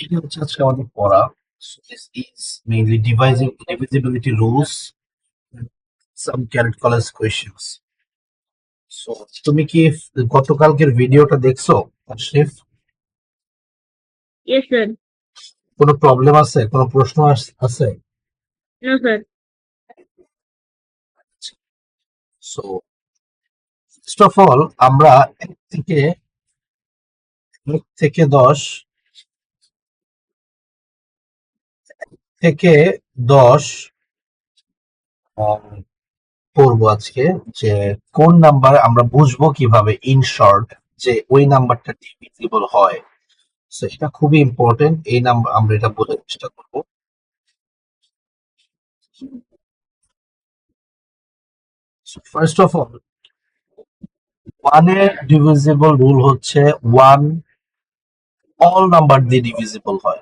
এটা হচ্ছে আজকে আমাদের পড়া। So this is mainly divisibility rules and some calculus questions. So তুমি কি গতকালকের ভিডিওটা দেখছো আশরিফ? Yes, sir. কোনো প্রবলেম আছে, কোনো প্রশ্ন আছে? No, sir. So first of all আমরা এক থেকে 10 করবো আজকে, যে কোন নাম্বার আমরা বুঝবো কিভাবে ইন শর্ট যে ওই নাম্বারটা ডিভিজিবল হয়। সো এটা খুবই ইম্পর্টেন্ট, এই নাম্বার আমরা এটা বোঝার চেষ্টা করবো। ফার্স্ট অফ অল, ওয়ানের ডিভিজিবল রুল হচ্ছে ওয়ান অল নাম্বার দিয়ে ডিভিজিবল হয়,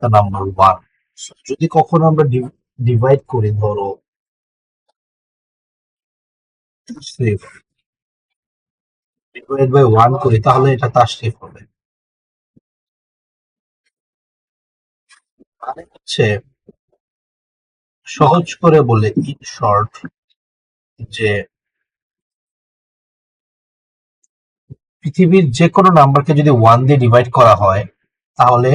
নাম্বার ওয়ান। যদি কখনো আমরা ডিভাইড করি, ধরো ডিভাইড বাই ওয়ান করি, তাহলে এটা তাশরিফ হবে। মানে হচ্ছে সহজ করে বলে ইন শর্ট যে পৃথিবীর যে কোনো নাম্বারকে যদি ওয়ান দিয়ে ডিভাইড করা হয় তাহলে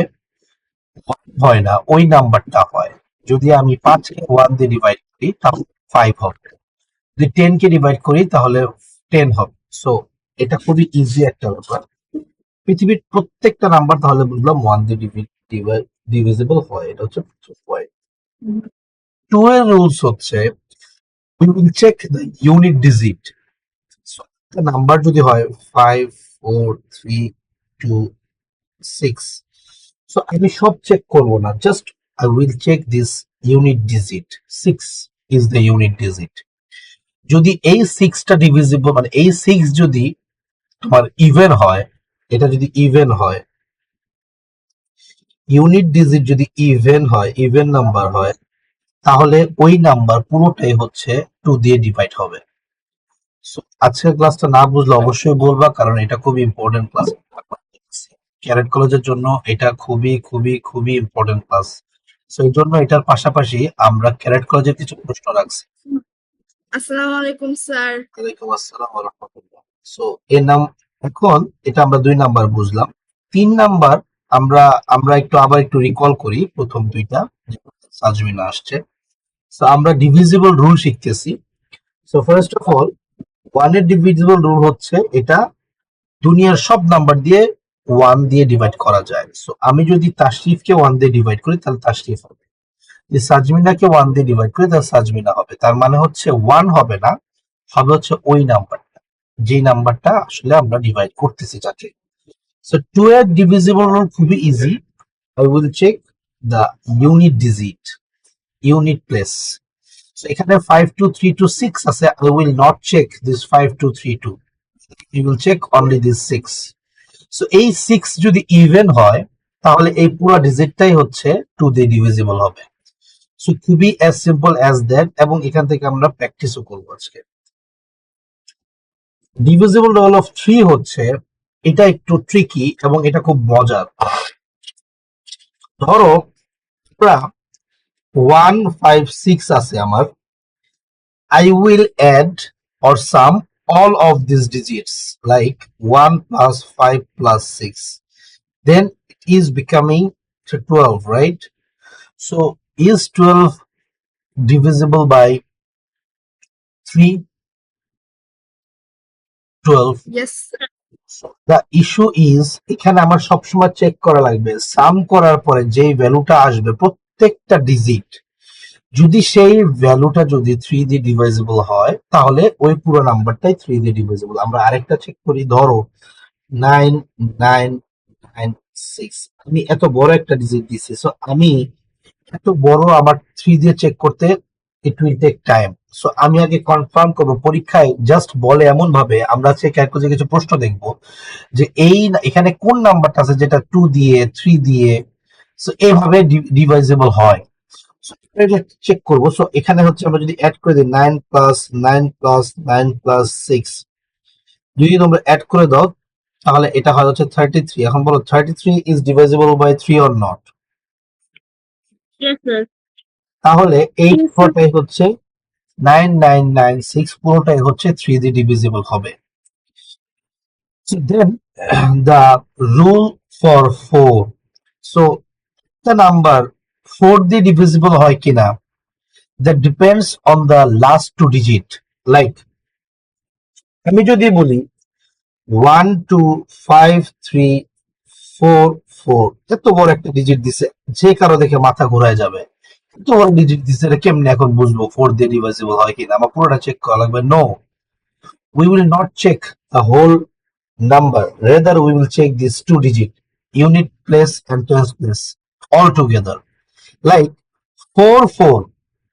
হয় না, ওই নাম্বারটা হয়। যদি আমি 5 কে 1 দিয়ে ডিভাইড করি তাহলে 5 হবে, যদি 10 কে ডিভাইড করি তাহলে 10 হবে। সো এটা খুবই ইজি একটা ব্যাপার। পৃথিবীর প্রত্যেকটা নাম্বার তাহলে বুঝলাম 1 দিয়ে ডিভিজিবল হয়, এটা হচ্ছে পয়েন্ট। 2 এর রুলস হচ্ছে we will check the unit digit. So একটা নাম্বার যদি হয় 5 4 3 2 6, সো আমি সব চেক করব না, just I will check this unit digit. 6 is the unit digit. যদি এই 6টা ডিভিজিবল, মানে এই 6 যদি তোমার ইভেন হয়, এটা যদি ইভেন হয়, ইউনিট ডিজিট যদি ইভেন হয়, ইভেন নাম্বার হয়, তাহলে ওই নাম্বার পুরোটাই হচ্ছে 2 দিয়ে ডিভাইড হবে। সো আজকের ক্লাসটা না বুঝলে অবশ্যই বলবা, কারণ এটা খুবই ইম্পর্টেন্ট ক্লাস। ক্যারেট কলেজের জন্য এটা খুবই খুবই খুবই ইম্পর্টেন্ট ক্লাস। সো এই জন্য এটার পাশাপাশি আমরা ক্যারেট কলেজের কিছু প্রশ্ন রাখছি। আসসালামু আলাইকুম স্যার। ওয়ালাইকুম আসসালাম ওয়া রাহমাতুল্লাহ। সো এর নাম, এখন এটা আমরা 2 নাম্বার বুঝলাম। 3 নাম্বার আমরা আমরা আবার একটু রিকল করি প্রথম দুইটা, সাজমিনা আসছে। সো আমরা ডিভিজিবল রুল শিখতেছি। সো ফার্স্ট অফ অল, ওয়ানের ডিভিজিবল রুল হচ্ছে এটা দুনিয়ার সব নাম্বার দিয়ে 1 দিয়ে ডিভাইড করা যায়। সো আমি যদি তাশরিফকে 1 দিয়ে ডিভাইড করি তাহলে তাশরিফ হবে, যদি সাজমিনাকে 1 দিয়ে ডিভাইড করি তাহলে সাজমিনা হবে। তার মানে হচ্ছে 1 হবে না, হবে হচ্ছে ওই নাম্বারটা, যে নাম্বারটা আসলে আমরা ডিভাইড করতেছি যাকে। সো 2 এর ডিভিজিবল রুল খুবই easy. I will check the unit digit, unit place. So এখানে 5 2 3 2 6 আছে, I will not check this 5 2 3 2, you will check only this 6। So এই 6 যদি ইভেন হয় তাহলে এই পুরো ডিজিটটাই হচ্ছে 2 দিয়ে ডিভিজিবল হবে। সো খুবই অ্যাজ সিম্পল অ্যাজ দ্যাট, এবং এখান থেকে আমরা প্র্যাকটিসও করবো আজকে। ডিভিজিবল রুল অফ 3 হচ্ছে, এটা একটু ট্রিকি এবং এটা খুব মজার। ধরো আমরা 1 5 6 আছে আমার, I will add or sum all of these digits like 1 plus 5 plus 6, then it is becoming 12, right? So is 12 divisible by 3? 12. Yes, sir. The issue is, এখানে আমার সবসময় চেক করা লাগবে সাম করার পরে যেই ভ্যালুটা আসবে প্রত্যেকটা ডিজিট, যদি সেই ভ্যালুটা যদি 3 দিয়ে ডিভাইজিবল হয় তাহলে ওই পুরো নাম্বারটাই 3 দিয়ে ডিভাইজিবল। আমরা আরেকটা চেক করি, ধরো 9 9 9 6, আমি এত বড় একটা ডিজিট দিছি, সো আমি এত বড় আমার 3 দিয়ে চেক করতে it will take time. So আমি আগে কনফার্ম করবো, পরীক্ষায় জাস্ট বলে এমন ভাবে আমরা কিছু প্রশ্ন দেখবো যে এখানে কোন নাম্বারটা আছে যেটা 2 দিয়ে 3 দিয়ে সো এইভাবে ডিভাইজেবল হয়। চেক করবো। সো এখানে হচ্ছে আমরা যদি অ্যাড করে দিই 9 প্লাস 9 প্লাস 9 প্লাস 6, যদি তোমরা অ্যাড করে দাও তাহলে এটা হয় হচ্ছে 33। এখন বলো 33 is divisible by 3 or not? Yes, sir. তাহলে এই Yes, sir. পুরোটাই হচ্ছে 9996 পুরোটাই হচ্ছে 3 দিয়ে ডিভিজিবল হবে। So then the rule for 4. So the number 4 দিয়ে ডিভিজিবল হয় কিনা, that depends on the last two digit. Like আমি যদি বলি 1 2 5 3 4 4, এত বড় একটা ডিজিট দিছে, যে কারো দেখে মাথা ঘুরায় যাবে। এত বড় ডিজিট দিছে, এটা কেমনে এখন বুঝবো 4 দিয়ে ডিভিজিবল হয় কিনা? আমার পুরোটা চেক করা লাগবে? No, we will not check the whole number, rather we will check these two digit, unit place and tens place all together. Like 4 4,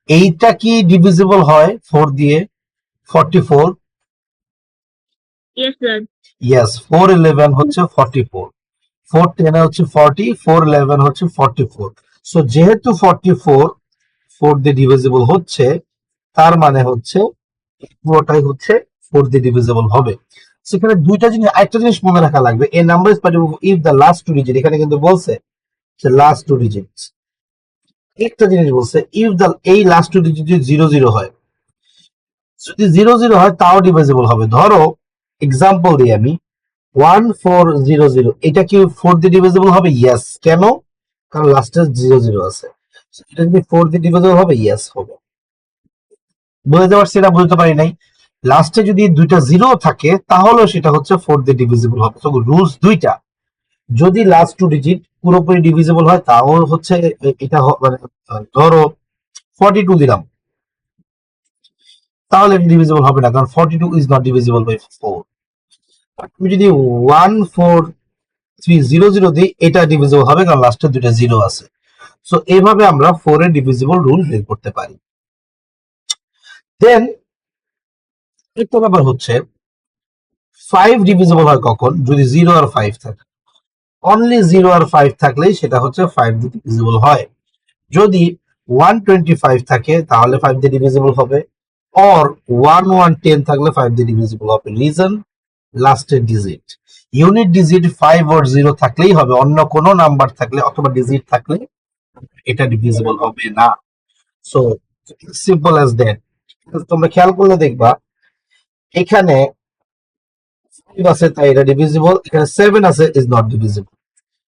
এইটা কি ডিভিজিবল হয় 4 দিয়ে? 44? Yes, sir. Yes, 4 11 হচ্ছে 44, 4 10 হচ্ছে 40, 4 11 হচ্ছে 44। সো যেহেতু 44 4 দিয়ে ডিভিজিবল হচ্ছে, তার মানে হচ্ছে পুরোটাই হচ্ছে 4 দিয়ে ডিভিজিবল হবে। সেখানে দুইটা জিনিস, একটা জিনিস মনে রাখা লাগবে, a number is particular if the last two digit, এখানে কিন্তু বলছে যে লাস্ট টু ডিজিটস। একটা জিনিস বলছে, ইফ দ্য এই লাস্ট টু ডিজিট যদি 0 0 হয়, যদি 0 0 হয় তাও ডিভিজিবল হবে। ধরো এক্সাম্পল দিই আমি, 1400, এটা কি 4 দিয়ে ডিভিজিবল হবে? ইয়েস। কেন? কারণ লাস্টে 0 0 আছে। So, এটা যদি 4 দিয়ে ডিভিজিবল হবে, ইয়েস হবে। বুঝতে পারছি না? বুঝতে পারি নাই? লাস্টে যদি দুইটা জিরো থাকে তাহলেও সেটা হচ্ছে 4 দিয়ে ডিভিজিবল হবে। তো রুলস দুইটা, যদি লাস্ট টু ডিজিট পুরোপুরি ডিভিজিবল হয় তাও হচ্ছে এটা মানে ধরো 42 দিলাম, তাহলে ডিভিজিবল হবে না, কারণ 42 ইজ নট ডিভিজিবল বাই 4। তুমি যদি 14300 দিই, এটা ডিভিজিবল হবে, কারণ লাস্টে দুইটা জিরো আছে। সো এইভাবে আমরা 4 এর ডিভিজিবল রুল বের করতে পারি। দেন একটা ব্যাপার হচ্ছে 5 ডিভিজিবল হয় কখন? যদি 0 আর 5 থাকে। অনলি 0 আর 5 থাকলেই সেটা হচ্ছে 5 দিয়ে ডিভিজিবল হয়। যদি 125 থাকে তাহলে 5 দিয়ে ডিভিজিবল হবে, অর 1110 থাকলে 5 দিয়ে ডিভিজিবল হবে। রিজন, লাস্টের ডিজিট, ইউনিট ডিজিট 5 or 0 থাকলেই হবে, অন্য কোনো নাম্বার থাকলে অথবা ডিজিট থাকলে এটা ডিভিজিবল হবে না। So simple as that. তোমরা খেয়াল করলে দেখবা এখানে 5 আছে তাই এটা ডিভিজিবল, এখানে 7 আছে is not divisible.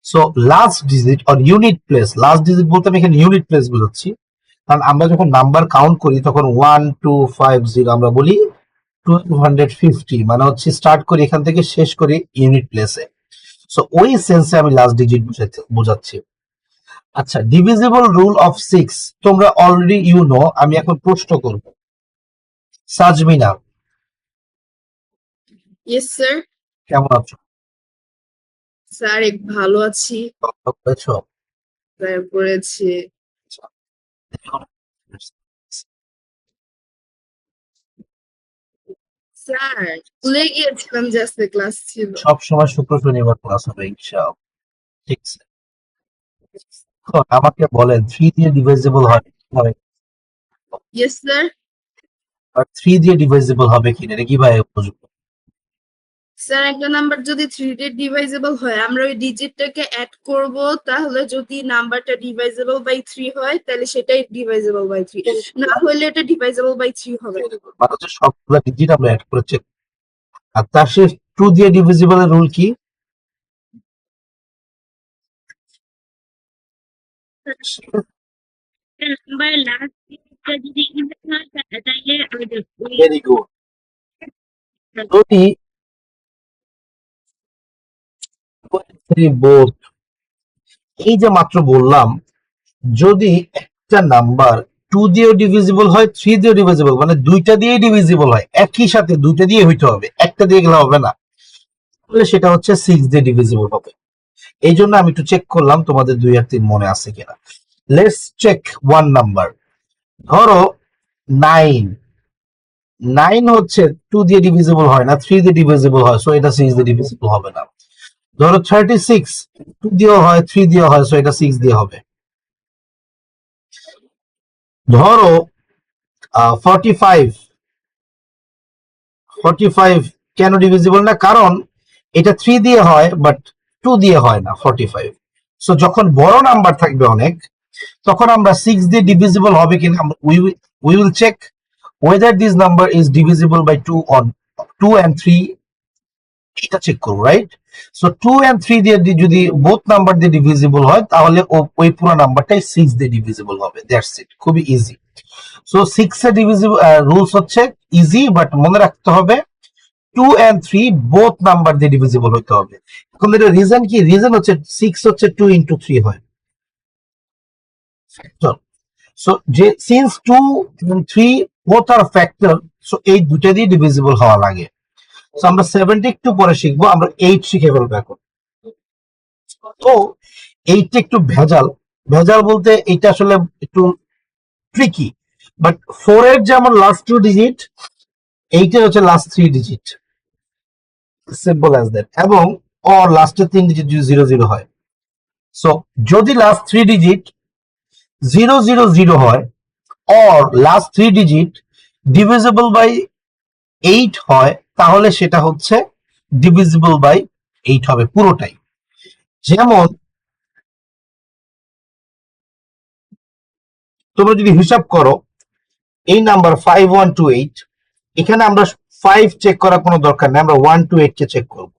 So last digit or unit place, last digit বলতে আমি এখানে ইউনিট প্লেস বোঝাচ্ছি, কারণ আমরা যখন নাম্বার কাউন্ট করি তখন 1250 আমরা বলি 1250, মানে হচ্ছে স্টার্ট করি এখান থেকে শেষ করি ইউনিট প্লেসে। সো ওই সেন্সে আমি লাস্ট ডিজিট বোঝাচ্ছি। আচ্ছা, ডিভিজিবল রুল অফ 6 তোমরা অলরেডি ইউ নো। আমি এখন প্রশ্ন করব, সাজমিনা Yes, sir. কেমন আছো? স্যার ভালো আছি। পড়াশোনা করেছো? স্যার পড়েছি। স্যার ভুলে গিয়েছিলাম যে আজকে ক্লাস ছিল। সব সময় শুক্র শনিবার ক্লাস হবে ইনশাআল্লাহ। ঠিক আছে, এখন আমাকে বলেন 3 দিয়ে ডিভিজিবল হয় কিভাবে? Yes sir. আর 3 দিয়ে ডিভিজিবল হবে কিনা এটা কিভাবে বুঝবো? স্যার একটা নাম্বার যদি 3 দিয়ে ডিভাইজেবল হয় আমরা ওই ডিজিটটাকে অ্যাড করব, তাহলে যদি নাম্বারটা ডিভাইজেবল বাই 3 হয় তাহলে সেটাই ডিভাইজেবল বাই 3, না হলে এটা ডিভাইজেবল বাই 3 হবে। মানে হচ্ছে সবগুলা ডিজিট আমরা অ্যাড করে চেক। আর তার শেষ 2 দিয়ে ডিভিজিবল এর রুল কি? নাম্বার লাস্ট ডিজিটটা যদি ইভেন হয় তাহলে ভেরি গুড। যদি বোথ, এই যে মাত্র বললাম, যদি একটা নাম্বার 2 দিয়ে ডিভিজিবল হয় 3 দিয়ে ডিভিজিবল, মানে দুইটা দিয়ে ডিভিজিবল হয়, একই সাথে দুইটা দিয়ে হইতে হবে, একটা দিয়ে গেলে হবে না, তাহলে সেটা হচ্ছে 6 দিয়ে ডিভিজিবল হবে। এই জন্য আমি একটু চেক করলাম তোমাদের 2 আর 3 মনে আছে কিনা। Let's check one number. ধরো 9, 9 হচ্ছে 2 দিয়ে ডিভিজিবল হয় না, 3 দিয়ে ডিভিজিবল হয়, সো এটা 6 দিয়ে ডিভিজিবল হবে না। ধরো 36, 2 দিয়েও হয় 3 দিয়েও হয়, সো এটা 6 দিয়ে হবে। ধরো 45, 45 কেন ডিভিজিবল না? কারণ এটা 3 দিয়ে হয় বাট 2 দিয়ে হয় না 45। সো যখন বড় নাম্বার থাকবে অনেক, তখন আমরা 6 দিয়ে ডিভিজিবল হবে কিনা we will check whether this number is divisible by 2 on 2 and 3, এটা চেক করবো, রাইট? সো 2 and 3 দিয়ে যদি বোথ নাম্বার দিয়ে ডিভিজিবল হয়, তাহলে ওই পুরো নাম্বারটাই 6 দিয়ে ডিভিজিবল হবে। দ্যাটস ইট, খুবই ইজি। সো 6 এর ডিভিজিবল রুলস হচ্ছে ইজি, বাট মনে রাখতে হবে 2 and 3 বোথ নাম্বার দিয়ে ডিভিজিবল হতে হবে। এখন এর রিজন কি? রিজন হচ্ছে 6 হচ্ছে 2 into 3 হয় ফ্যাক্টর। সো যে since 2 and 3 both are factor, so এই দুটো দিয়ে ডিভিজিবল হওয়া লাগে। সো আমরা 70 একটু পরে শিখবো, আমরা 8 শিখে ফেলবো এখন। তো এইটা একটু ভেজাল, ভেজাল বলতে এটা আসলে একটু ট্রিকি, বাট 4 এর যেমন লাস্ট 2 ডিজিট, 8 এর হচ্ছে last 3 digit, simple as that. এবং অর লাস্টের 3 ডিজিট যদি 0 0 হয়, সো যদি লাস্ট 3 ডিজিট 0 0 0 হয়, or last 3 digit divisible by 8 হয়, তাহলে সেটা হচ্ছে ডিভিজিবল বাই 8 হবে পুরোটাই। যেমন তোমরা যদি হিসাব করো, এই নাম্বার 5128, এখানে আমরা 5 চেক করার কোনো দরকার নেই, আমরা 128 কে চেক করব।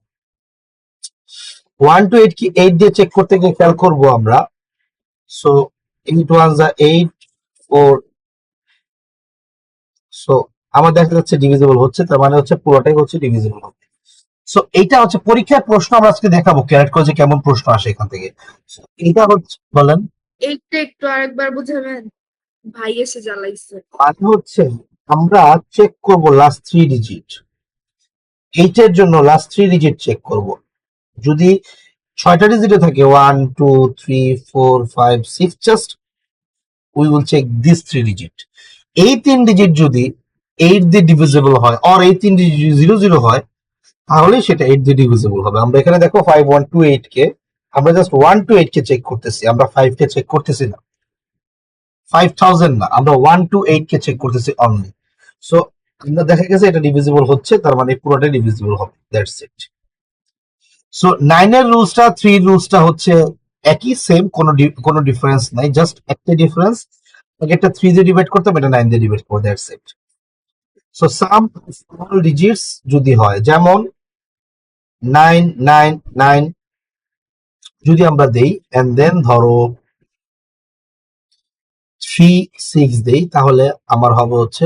128 কি 8 দিয়ে চেক করতে গিয়ে খেয়াল করব আমরা। সো 8 ones are 8, 4, সো আমার দেখা যাচ্ছে ডিভিজিবল হচ্ছে, তার মানে হচ্ছে পুরোটাই হচ্ছে ডিভিজিবল হবে। সো এইটা হচ্ছে পরীক্ষার প্রশ্ন, আমরা আজকে দেখাবো ক্যারেট কলেজে কেমন প্রশ্ন আসে এখান থেকে। So, এটা হচ্ছে, বলেন। এইটা একটু আরেকবার বুঝাবেন, ভাই এসে জ্বালাইছে। মানে হচ্ছে আমরা চেক করব লাস্ট 3 ডিজিট, এইটার জন্য লাস্ট 3 ডিজিট চেক করব। যদি 6টা ডিজিটে থাকে 1 2 3 4 5 6, just we will check this 3 digit. এই 3 ডিজিট যদি 8 দিয়ে ডিভিজিবল হয়, আর এই 3 ডিজিট যদি 0 0 হয়, তাহলে সেটা 8 দিয়ে ডিভিজিবল হবে। আমরা এখানে দেখো 5128 কে আমরা জাস্ট 128 কে চেক করতেছি, আমরা 5 কে চেক করতেছি না, 5000 না, আমরা 128 কে চেক করতেছি অনলি। সো আমরা দেখা গেছে এটা ডিভিজিবল হচ্ছে, তার মানে পুরোটাই ডিভিজিবল হবে। That's it. সো 9 এর রুলসটা 3 রুলসটা হচ্ছে একই, সেম, কোনো ডিফারেন্স নাই, জাস্ট একটা ডিফারেন্স, একটা 3 দিয়ে ডিভাইড করতাম, এটা 9 দিয়ে ডিভাইড করব। That's it. So some small digits যদি হয়, যেমন 999 যদি আমরা দেই, এন্ড দেন ধরো 36 দেই, তাহলে আমার হবে হচ্ছে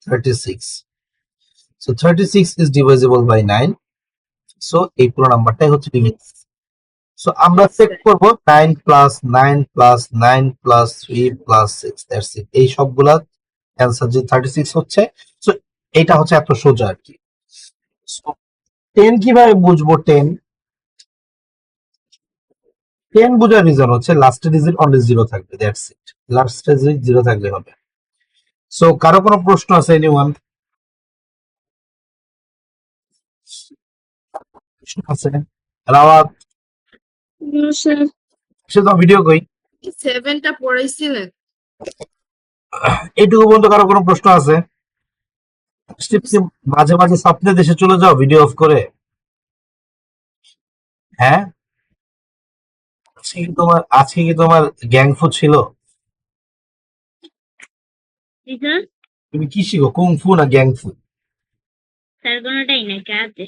36। So 36 is divisible by 9, so এই পুরো নাম্বারটাই হচ্ছে ডিভিজিবল। সো আমরা চেক করব 9 plus 9 plus 9 plus 3 plus 6, that's it. এই সবগুলা অ্যান্সার যে 36 হচ্ছে, সো এটা হচ্ছে এত সোজা আর কি। সো 10 কিভাবে বুঝবো? 10 বোঝার রিজন হচ্ছে লাস্টের ডিজিট অনলি 0 থাকবে, দ্যাটস ইট। লাস্টের ডিজিট 0 থাকলে হবে। সো কারো কোনো প্রশ্ন আছে? এনিওয়ান প্রশ্ন আছে? রাওয়াত, স্যার সে তো ভিডিও কই, 7টা পড়াইছিলেন? এইটুকু পর্যন্ত কারো কোনো প্রশ্ন আছে? মাঝে মাঝে স্বপ্নে দেশে চলে যাও ভিডিও অফ করে, হ্যাঁ? আজকে কি তোমার গ্যাংফু ছিল? স্যার তুমি কি শিখো, কুংফু না গ্যাংফু? স্যার কোনোটাই না কাজে।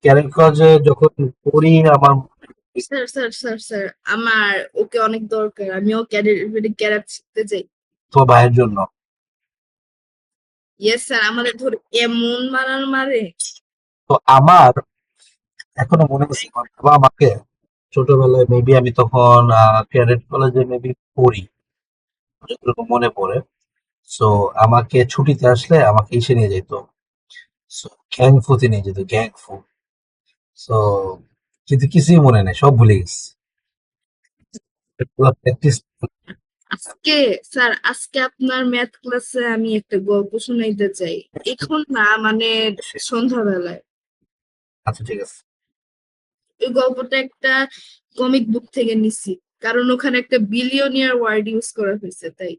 ক্যারেট কলেজে যখন পড়ি আমার স্যার স্যার স্যার স্যার আমার ওকে অনেক দরকার, আমিও ক্যারাট শিখতে চাই। তোমার ভাইয়ের জন্য। ইয়েস স্যার, আমাদের ধরে এমন মারে। তো আমার এখনো মনে আছে, আমার বাবা আমাকে ছোটবেলায়, মেবি আমি তখন ক্যাডেট কলেজে মেবি পড়ি, যতটুকু মনে পড়ে। সো আমাকে ছুটিতে আসলে আমাকে এসে নিয়ে যেত, সো গ্যাং ফুতে নিয়ে যেত, গ্যাং ফু। সো কিন্তু কিছুই মনে নেই, সব ভুলে গেছি। প্র্যাকটিস। আজকে আপনার ম্যাথ ক্লাসে আমি একটা গল্প শুনাইতে চাই, এখন না মানে সন্ধ্যাবেলায়। আচ্ছা ঠিক আছে। এই গল্পটা একটা কমিক বুক থেকে নিছি, কারণ ওখানে একটা বিলিয়নিয়ার ওয়ার্ড ইউজ করা হয়েছে তাই।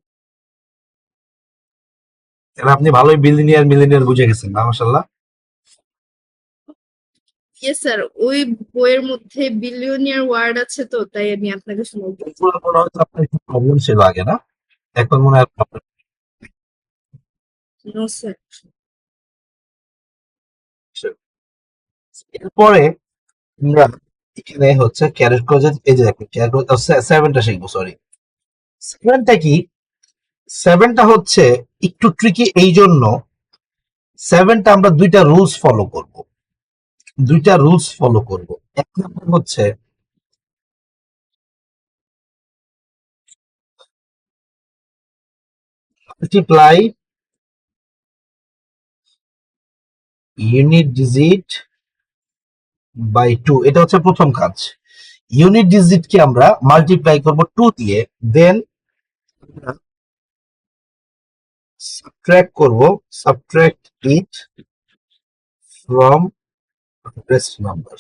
তাহলে আপনি ভালোই বিলিনিয়ার মিলিনিয়ার বুঝে গেছেন না, মাশাআল্লাহ। ইয়েস স্যার, ওই বইয়ের মধ্যে বিলিয়নিয়ার ওয়ার্ড আছে তো তাই আমি আপনাকে শোনাবো। এগুলো মনে হচ্ছে আপনার একটু প্রবলেম ছিল আগে, না? এখন মনে হয় problem। No sir. এরপরে আমরা এখানে হচ্ছে ক্যারেট ক্লোজের এই যে দেখো ক্যারেট ক্লোজ 7টা শিখবো, সরি। 7টা কি? 7টা হচ্ছে একটু ট্রিকি, এই জন্য 7টা আমরা দুইটা রুলস ফলো করব। এক নম্বর হচ্ছে মাল্টিপ্লাই ইউনিট ডিজিট বাই 2, এটা হচ্ছে প্রথম কাজ। ইউনিট ডিজিটকে আমরা মাল্টিপ্লাই করব 2 দিয়ে, then subtract it from rest number.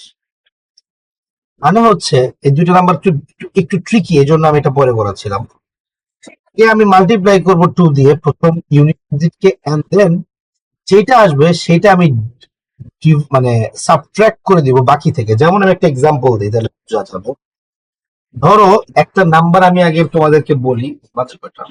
মানে হচ্ছে এই দুইটা নাম্বার একটু ট্রিকি, এই জন্য আমি এটা পরে করাছিলাম। আমি মাল্টিপ্লাই করব 2 দিয়ে প্রথম ইউনিট ডিজিটকে, এন্ড দেন যেটা আসবে সেটা আমি মানে সাবট্রাক্ট করে দিব বাকি থেকে। যেমন আমি একটা এক্সাম্পল দিই তাহলে বোঝা যাবে। ধরো একটা নাম্বার আমি আগে তোমাদেরকে বলি, বাচ্চা কয়টা?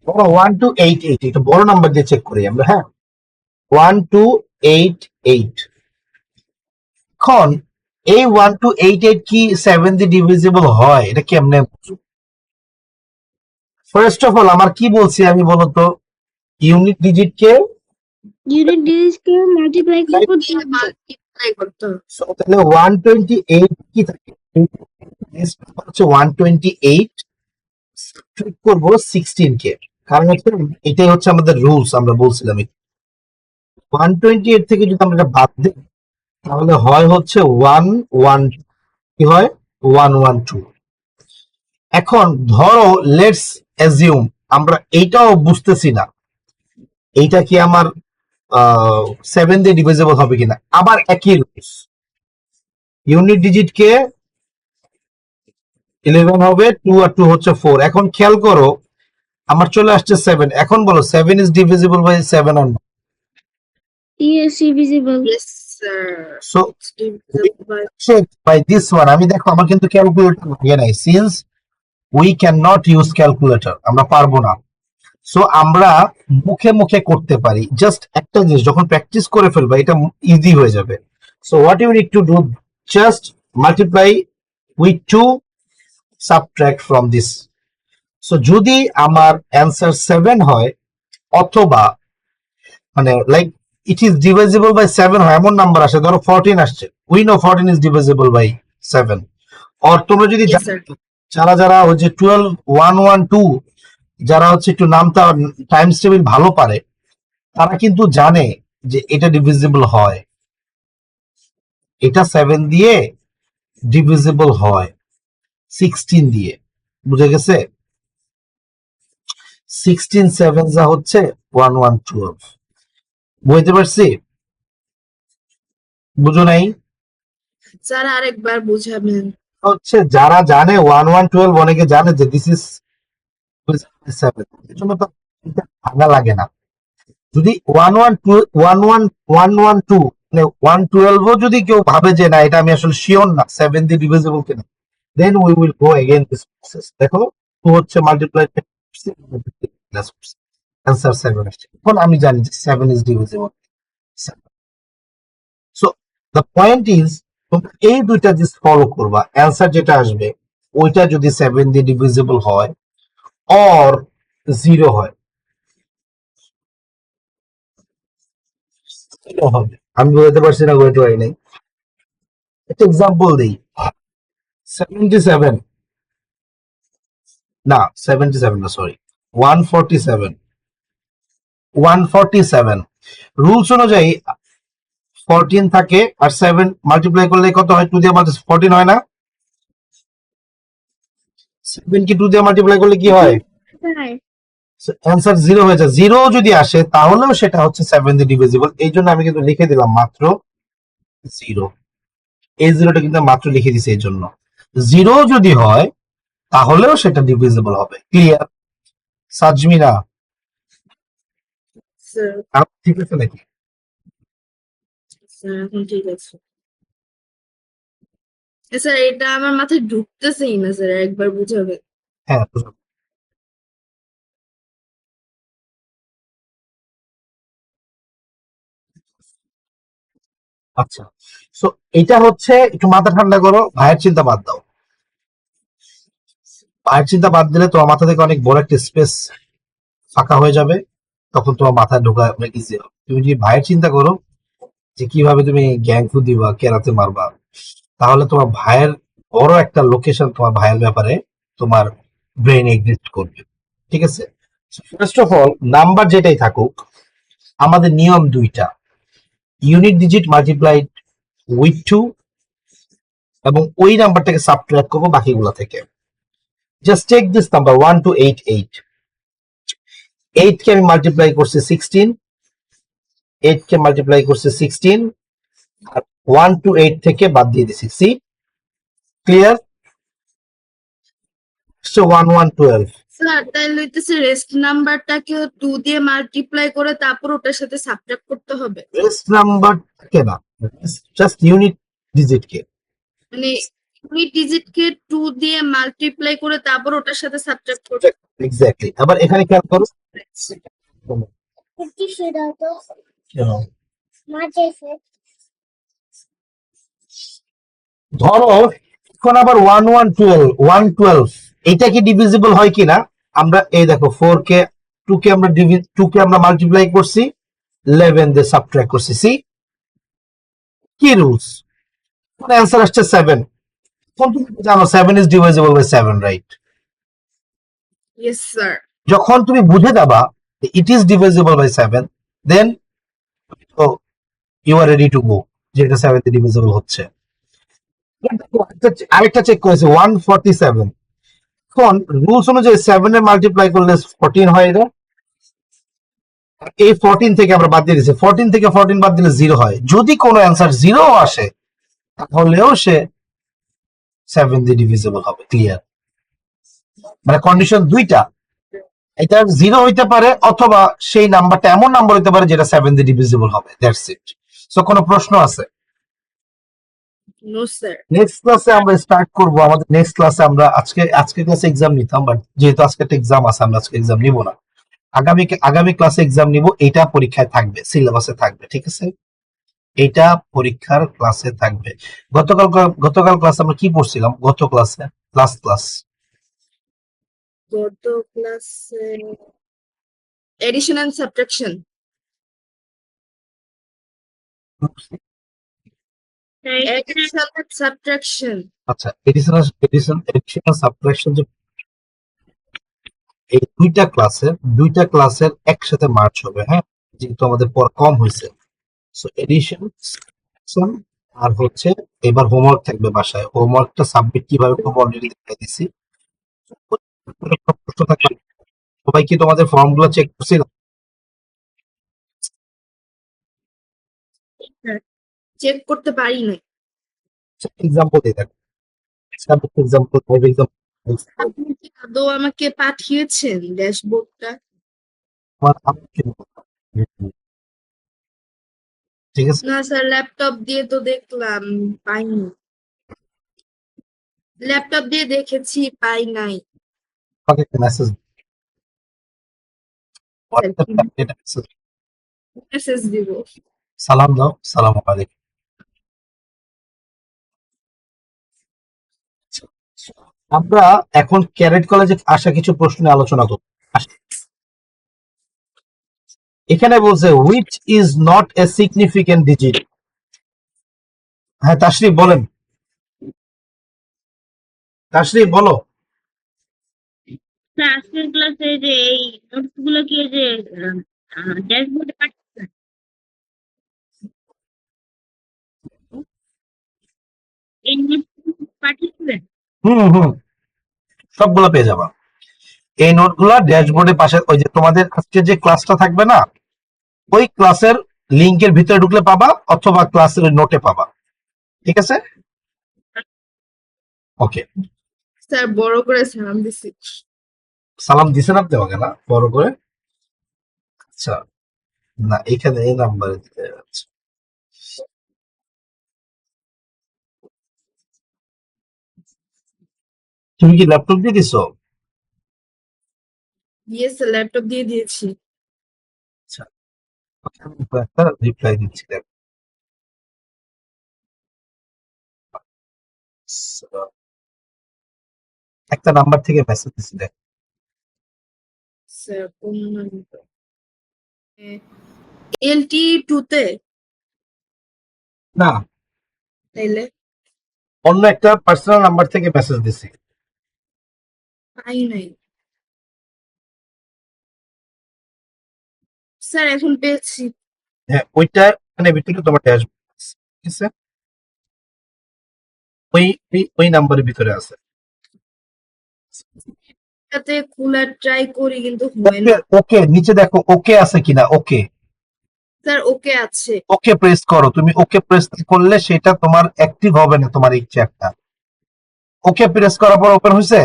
ধরো 1288, এটা বড় নাম্বার দিয়ে চেক করি আমরা, হ্যাঁ 1288। এখন এই 1288 কি 7 দিয়ে ডিভিজিবল হয়? এটা কেমনে? ফার্স্ট অফ অল আমার কি বলছি আমি, বলতো ইউনিট ডিজিটকে ইউনিট ডিজিটকে মাল্টিপ্লাই করব মাল্টিপ্লাই করতে হবে। তাহলে 128 কি থাকে? হচ্ছে 128 সাবট্রাক্ট করব 16 কে, কারণ হচ্ছে এটাই হচ্ছে আমাদের রুলস। আমরা বলছিলাম 128 থেকে যদি আমরা এটা বাদ দিই তাহলে হয় হচ্ছে 112, কি হয় 112। এখন ধরো লেটস অ্যাজিউম আমরা এইটাও বুঝতেছি না, এইটা কি আমার 7 দিয়ে ডিভিজিবল হবে কিনা। আবার একই রুলস, ইউনিট ডিজিটকে 11 হবে, 2 আর 2 হচ্ছে 4। এখন খেয়াল করো আমার চলে আসছে 7। এখন বলো 7 is divisible by 7 or not? Yes divisible. Yes sir, so it's divisible by check by this one। আমি দেখো আমার কিন্তু ক্যালকুলেটর লাগে নাই, since we can not use calculator, আমরা পারবো না। সো আমরা মুখে মুখে করতে পারি। জাস্ট একটা জিনিস যখন প্র্যাকটিস করে ফেলবা এটা ইজি হয়ে যাবে। So what you need to do, just multiply with 2, subtract from this. So যদি আমার অ্যান্সার 7 হয়, অথবা মানে like it is divisible by 7 হয় এমন নাম্বার আসে, ধরো 14 আসছে, we know 14 is divisible by 7। আর তোমরা যদি ইয়েস স্যার। যারা যারা ওই যে 12 112 যারা হচ্ছে একটু নামটা টাইমস টেবিল ভালো পারে, তারা কিন্তু জানে যে এটা ডিভিজিবল হয়, এটা 7 দিয়ে ডিভিজিবল হয় 16 দিয়ে। বুঝে গেছে? 16 7 যা হচ্ছে 1112। বুঝতে পারছি? বুঝো নাই? স্যার আরেকবার বুঝাবেন। হচ্ছে যারা জানে 1112 অনেকে জানে যে দিস ইজ 7, এর জন্য তো এটা ভাঙা লাগে না। যদি 1112 মানে 112 ও যদি কেউ ভাবে যে না এটা আমি আসলে শিওর না 7 দিয়ে ডিভিজিবল কিনা, then we will go again this process. দেখো 2 হচ্ছে মাল্টিপ্লাই অ্যান্সার 7 আসছে। এখন আমি জানি যে 7 is divisible. So the point is তোমরা এই দুইটা জাস্ট ফলো করবা, অ্যান্সার যেটা আসবে ওইটা যদি 7 দিয়ে ডিভিজিবল হয় অর 0 হয়, হবে। আমি বলতে পারছি না গোয়েট হয় নাই। একটা এক্সাম্পল দিই, 77 না 77 না সরি 147 রুলস অনুযায়ী 14 থাকে আর 7 মাল্টিপ্লাই করলে কত হয়? 2 দিয়ে 14 হয় না? 7 কি 2 দিয়ে মাল্টিপ্লাই করলে কি হয়? অ্যান্সার 0 হয়ে যায়। 0 যদি আসে তাহলেও সেটা হচ্ছে 7 দিয়ে ডিভিজিবল। এই জন্য আমি কিন্তু লিখে দিলাম মাত্র 0। এই 0টা কিন্তু মাত্র লিখে দিছি এই জন্য। 0 যদি হয় তাহলেও সেটা ডিভিজিবল হবে। ক্লিয়ার সাজমিনা? স্যার ঠিক আছে নাকি? স্যার এখন ঠিক আছে। স্যার এটা আমার মাথায় ঢুকতেছেই না স্যার, একবার বুঝাবে। হ্যাঁ বুঝলাম। আচ্ছা, সো এটা হচ্ছে, একটু মাথা ঠান্ডা করো, ভাইয়ের চিন্তা বাদ দাও। ভাইয়ের চিন্তা বাদ দিলে তোমার মাথা থেকে অনেক বড় একটা স্পেস ফাঁকা হয়ে যাবে, তখন তোমার মাথায় ঢোকা অনেক ইজি হবে। তুমি যদি ভাইয়ের চিন্তা করো যে কিভাবে তুমি গ্যাং ফু দিবা, কেরাতে মারবা, তাহলে তোমার ভাইয়ের বড় একটা লোকেশন তোমার ভাইয়ের ব্যাপারে তোমার ব্রেন এক্সিস্ট করবে। ঠিক আছে, ফার্স্ট অফ অল নাম্বার যেটাই থাকুক, আমাদের নিয়ম দুইটা, ইউনিট ডিজিট মাল্টিপ্লাইড উইথ 2 এবং ওই নাম্বারটাকে সাবট্রাক্ট করবো বাকিগুলা থেকে। Just take this number 1 to 8 8 8 কে আমি মাল্টিপ্লাই করছি 16, 8 কে মাল্টিপ্লাই করছি 16 আর 1 to 8 থেকে বাদ দিয়ে দিছি। C clear? সো 1 1 12। স্যার তাহলে হইতেছে রেস্ট নাম্বারটাকে 2 দিয়ে মাল্টিপ্লাই করে তারপর ওটার সাথে সাবট্রাক্ট করতে হবে। রেস্ট নাম্বার কে না, জাস্ট ইউনিট ডিজিট কে। মানে ইউনিট ডিজিটকে 2 দিয়ে মাল্টিপ্লাই করে তারপর ওটার সাথে সাবট্রাক্ট করতে এক্স্যাক্টলি। আবার এখানে খেয়াল করো, হবে। কেন? ধরো এখন আবার 1 1 12 1 12 এটা কি ডিভিজিবল হয় কিনা আমরা এই দেখো 4 কে 2 কে আমরা 2 কে আমরা মাল্টিপ্লাই করছি 11 দিয়ে সাবট্রাক্ট করছি। সি কি রুলস? অ্যান্সার আসছে 7। কোন তুমি জানো 7 is divisible by 7, right? Yes sir. যখন তুমি বুঝে যাবা it is divisible by 7, then you are ready to go, যে এটা 7 তে ডিভিজিবল হচ্ছে। আরেকটা চেক করেছে 147। এখন রুলস অনুযায়ী 7 এর মাল্টিপ্লাই করলে 14 হয়, এটা এই 14 থেকে আমরা বাদ দিয়ে দিচ্ছি, 14 থেকে 14 বাদ দিলে 0 হয়। যদি কোনো অ্যান্সার 0 আসে তাহলেও সে 7 দিয়ে ডিভিজিবল হবে। ক্লিয়ার? মানে কন্ডিশন দুইটা, এটা 0 হইতে পারে অথবা সেই নাম্বারটা এমন নাম্বার হইতে পারে যেটা 7 দিয়ে ডিভিজিবল হবে। That's it. সো কোনো প্রশ্ন আছে? No sir. নেক্সট ক্লাসে আমরা স্টার্ট করব। আমাদের নেক্সট ক্লাসে আমরা আজকে ক্লাসে এক্সাম নিতাম, বাট যেহেতু আজকে একটা এক্সাম আছে আমরা আজকে এক্সাম নিব না, আগামী ক্লাসে এক্সাম নিব। এটা পরীক্ষায় থাকবে, সিলেবাসে থাকবে। ঠিক আছে, এটা পরীক্ষার ক্লাসে থাকবে। গতকাল ক্লাসে আমরা কি পড়ছিলাম? গত ক্লাসে লাস্ট ক্লাস গত ক্লাসে addition and subtraction. Addition and subtraction. আচ্ছা, এডিশনাল সাবট্রাকশন, যে এই দুইটা ক্লাসের একসাথে মার্চ হবে। হ্যাঁ, যেহেতু আমাদের পর কম হয়েছে, সো এডিশন আর হচ্ছে এবার হোমওয়ার্ক থাকবে বাসায়। হোমওয়ার্কটা সাবমিট কিভাবে করবো অলরেডি দেখাই দিছি। প্রশ্ন থাকবে, সবাই কি তোমাদের ফর্ম গুলো চেক করছিল? চেক করতে পারি নাই। এক্সাম্পল দিয়ে দেখো, এক্সাম্পল আপনি কি আদৌ আমাকে পাঠিয়েছেন ড্যাশবোর্ডটা? ঠিক আছে, না স্যার, ল্যাপটপ দিয়ে তো দেখলাম, পাইনি। ল্যাপটপ দিয়ে দেখেছি, পাই নাই। আমাকে একটা মেসেজ স্যার কি মেসেজ দিব? সালাম দাও, সালাম আলাইকুম। আমরা এখন ক্যারেট কলেজে আসা কিছু প্রশ্ন নিয়ে আলোচনা করব। এখানে বলছে which is not a significant digit. হ্যাঁ তাশরিফ বলেন, তাশরিফ বলো। স্যার আজকের ক্লাসে যে এই নোটস গুলো কি যে ড্যাশবোর্ডে পাঠিয়েছেন? এই নোটস পাঠিয়েছিলেন? হুম, সবগুলো পেয়ে যাবা। এই নোটগুলা ড্যাশবোর্ডের পাশে, ওই যে তোমাদের আজকে যে ক্লাসটা থাকবে না, ওই ক্লাসের লিংকের ভিতরে ঢুকলে পাবা, অথবা ক্লাসের নোটে পাবা। ঠিক আছে, ওকে। স্যার বড় করে সালাম দিছি। সালাম দিছেন আপনি আমাকে না বড় করে? আচ্ছা, না এখানে এই নাম্বারে দিতে যাচ্ছে। তুমি কি ল্যাপটপ দিয়ে দিছো? ইয়েস স্যার, ল্যাপটপ দিয়ে দিয়েছি। আচ্ছা, আমি একটা রিপ্লাই দিচ্ছি দেখ। একটা নাম্বার থেকে মেসেজ দিচ্ছি দেখ। স্যার কোন নাম্বার? LT 2 তে? না, তাইলে অন্য একটা পার্সোনাল নাম্বার থেকে মেসেজ দিছি। পাই নাই। স্যার এখন পেয়েছি। হ্যাঁ, ওইটা মানে ভিতরে তোমার ড্যাশবোর্ড আছে, ঠিক আছে? ওই নাম্বারের ভিতরে আছে। এটাতে খোলার ট্রাই করি কিন্তু হয় ওকে না। ওকে নিচে দেখো ওকে আছে কিনা। ওকে স্যার ওকে আছে। ওকে প্রেস করো। তুমি ওকে প্রেস করলে সেটা তোমার অ্যাক্টিভ হবে না, তোমার এই চ্যাটটা। ওকে প্রেস করার পর ওপেন হয়েছে?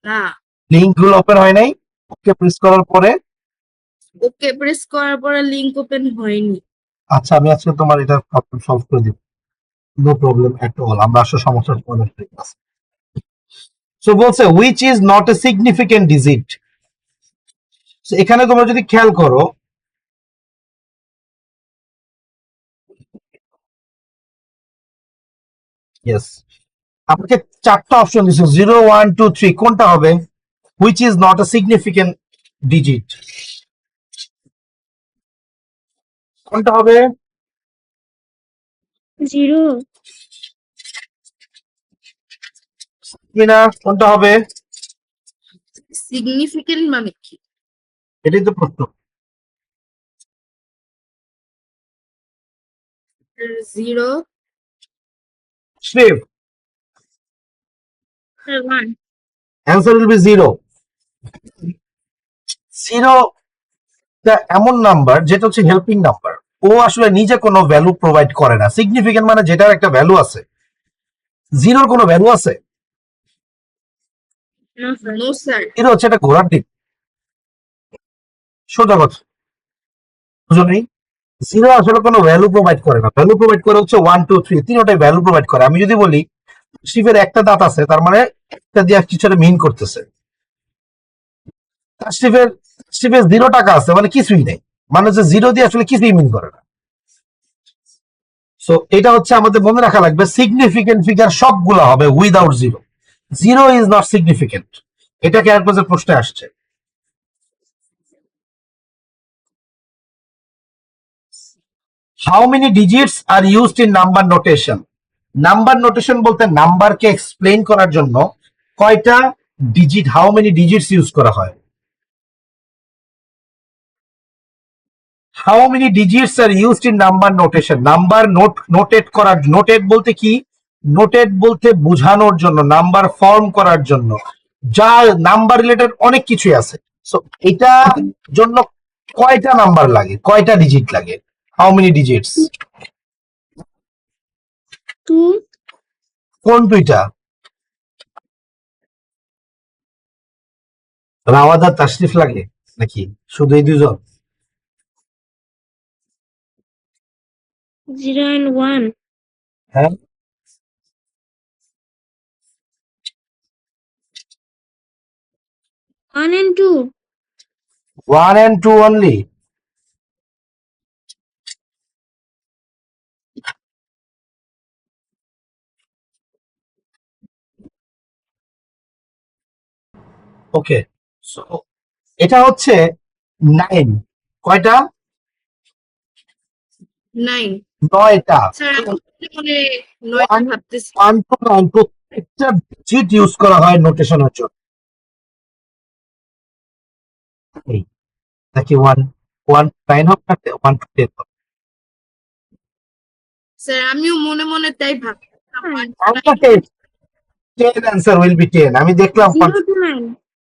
না, লিংক গুলো ওপেন হয় নাই? ওকে প্রেস করার পরে? ওকে প্রেস করার পরে লিংক ওপেন হয়নি। আচ্ছা, আমি আজকে তোমার এটা প্রবলেম সলভ করে দিব। নো প্রবলেম এট অল, আমরা আসলে সমস্যার সমাধান করে দিই। সো বলছে which is not a significant digit. So এখানে তোমরা যদি খেয়াল করো, ইয়েস, আপনাকে চারটা অপশন দিচ্ছে 0 1 2 3, কোনটা হবে? which is not a significant digit, কোনটা হবে? 0 কিনা কোনটা হবে? সিগনিফিকেন্ট মানে কি? এটাই তো প্রশ্ন। 0 Shiv, 1 answer will be 0. 0 এমন নাম্বার যেটা হচ্ছে হেল্পিং নাম্বার। ও আসলে নিজে কোনো ভ্যালু প্রোভাইড করে না। সিগনিফিকেন্ট মানে যেটার একটা ভ্যালু আছে। জিরোর কোনো ভ্যালু আছে? No sir no sir. Zero হচ্ছে একটা ঘোড়ার ডিম, সোজা কথা, বুঝো নেই? জিরো আসলে কোনো ভ্যালু প্রোভাইড করে না। ভ্যালু প্রোভাইড করে হচ্ছে 1 2 3, তিনটাই ভ্যালু প্রোভাইড করে। আমি যদি বলি শিবের একটা দাঁত আছে, তার মানে একটা দিয়ে কিছু মিন করতেছে। শিবের শিবের 0 টাকা আছে, মানে কিছুই নেই, মানে যে জিরো দিয়ে আসলে কিছুই মিন করে না। সো এটা হচ্ছে আমাদের মনে রাখা লাগবে, সিগনিফিকেন্ট ফিগার সবগুলো হবে without zero. Zero is not significant. এটা ক্যারেক্টারের প্রশ্নে আসছে। How many digits are used in number notation? Number notation বলতে নাম্বারকে এক্সপ্লেইন করার জন্য কয়টা digit, how many digits use করা হয়? How many digits are used in number notation? Number notate করার, নোটেট বলতে কি? নোটেট বলতে বোঝানোর জন্য, নাম্বার ফর্ম করার জন্য, যা নাম্বার রিলেটেড অনেক কিছুই আছে। সো এটা জন্য কয়টা নাম্বার লাগে, কয়টা ডিজিট লাগে? How many digits? 2 কোন দুইটা? রাওয়াদ আর তাশরিফ লাগে নাকি শুধু এই দুজন? 0 and 1 হ্যাঁ, 1 and 2 1 and 2 only? Okay, so এটা হচ্ছে 9। কয়টা? 9। 9টা। স্যার এখন মনে 9টা ভাবতেছি। 1 to 9 প্রত্যেকটা ডিজিট ইউজ করা হয় নোটেশনের জন্য। এই, নাকি 1 1 9 হবে না 1 to 10 হবে? স্যার আমিও মনে মনে তাই ভাবতাম। আমরা 10 অ্যান্সার উইল বি 10। আমি দেখলাম 0 to 9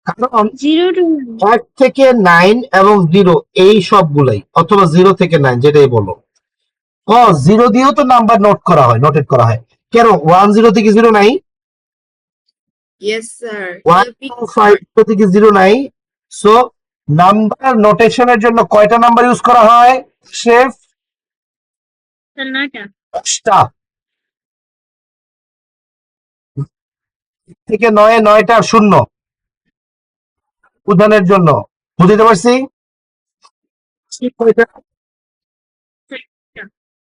কারণ 0 to 9 1 থেকে 9 এবং 0 এই সবগুলাই, অথবা 0 থেকে 9 যেটাই বলো, 0 দিয়েও তো নাম্বার নোট করা হয়, নোটেট করা হয়। কেন 10 থেকে 0 নাই? Yes, sir. 125 থেকে 0 নাই। সো নাম্বার নোটেশনের জন্য কয়টা নাম্বার ইউজ করা হয় শেফ? স্যার 9টা। 10টা। থেকে 9 9টা আর 0 উদাহরণের জন্য বুঝতে পারছি। কয়টা?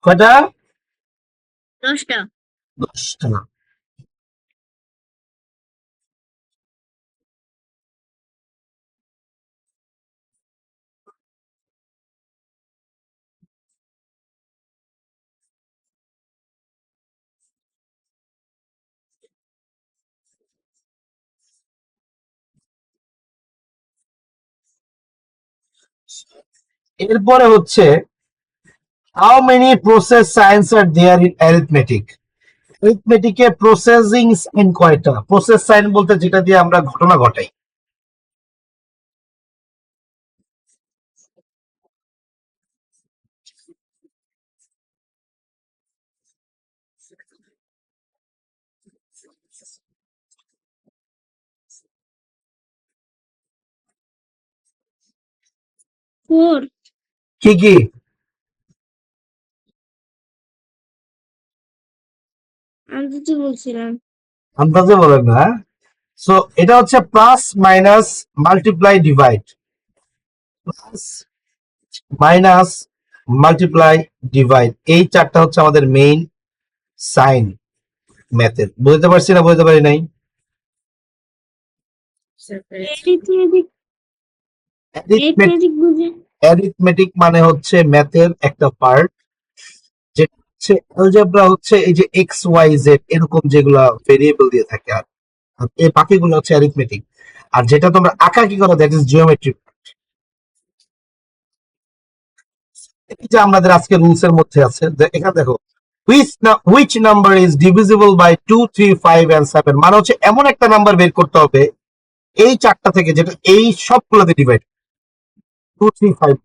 কয়টা? 10টা। 10টা। এরপরে হচ্ছে how many process science are there in arithmetic. অ্যারিথমেটিকে প্রসেসিং সাইন কয়টা? প্রসেস সাইন বলতে যেটা দিয়ে আমরা ঘটনা ঘটাই। ফোর। কি কি? আমি তো বলছিলাম। আন্দাজে বলেন না। সো এটা হচ্ছে plus minus multiply divide. Plus minus multiply divide, এই চারটা হচ্ছে আমাদের মেইন সাইন ম্যাথের। বুঝতে পারছি না বুঝতে পারি নাই? Sir, অ্যারিথমেটিক বুঝে। অ্যারিথমেটিক মানে হচ্ছে ম্যাথের একটা পার্ট, যেটা হচ্ছে অ্যালজেব্রা হচ্ছে এই যে এক্স ওয়াই জেড এরকম যেগুলা ভেরিয়েবল দিয়ে থাকে, আর আর এই বাকিগুলো হচ্ছে অ্যারিথমেটিক। আর যেটা তোমরা আঁকা কি করো দ্যাট ইজ জিওমেট্রি। এই যে আমাদের আজকে রুলস এর মধ্যে আছে যে এখানে দেখো which number is divisible by 2 3 5 and 7, মানে হচ্ছে এমন একটা নাম্বার বের করতে হবে এই চারটা থেকে যেটা এই সবগুলোতে divide 2 3 5।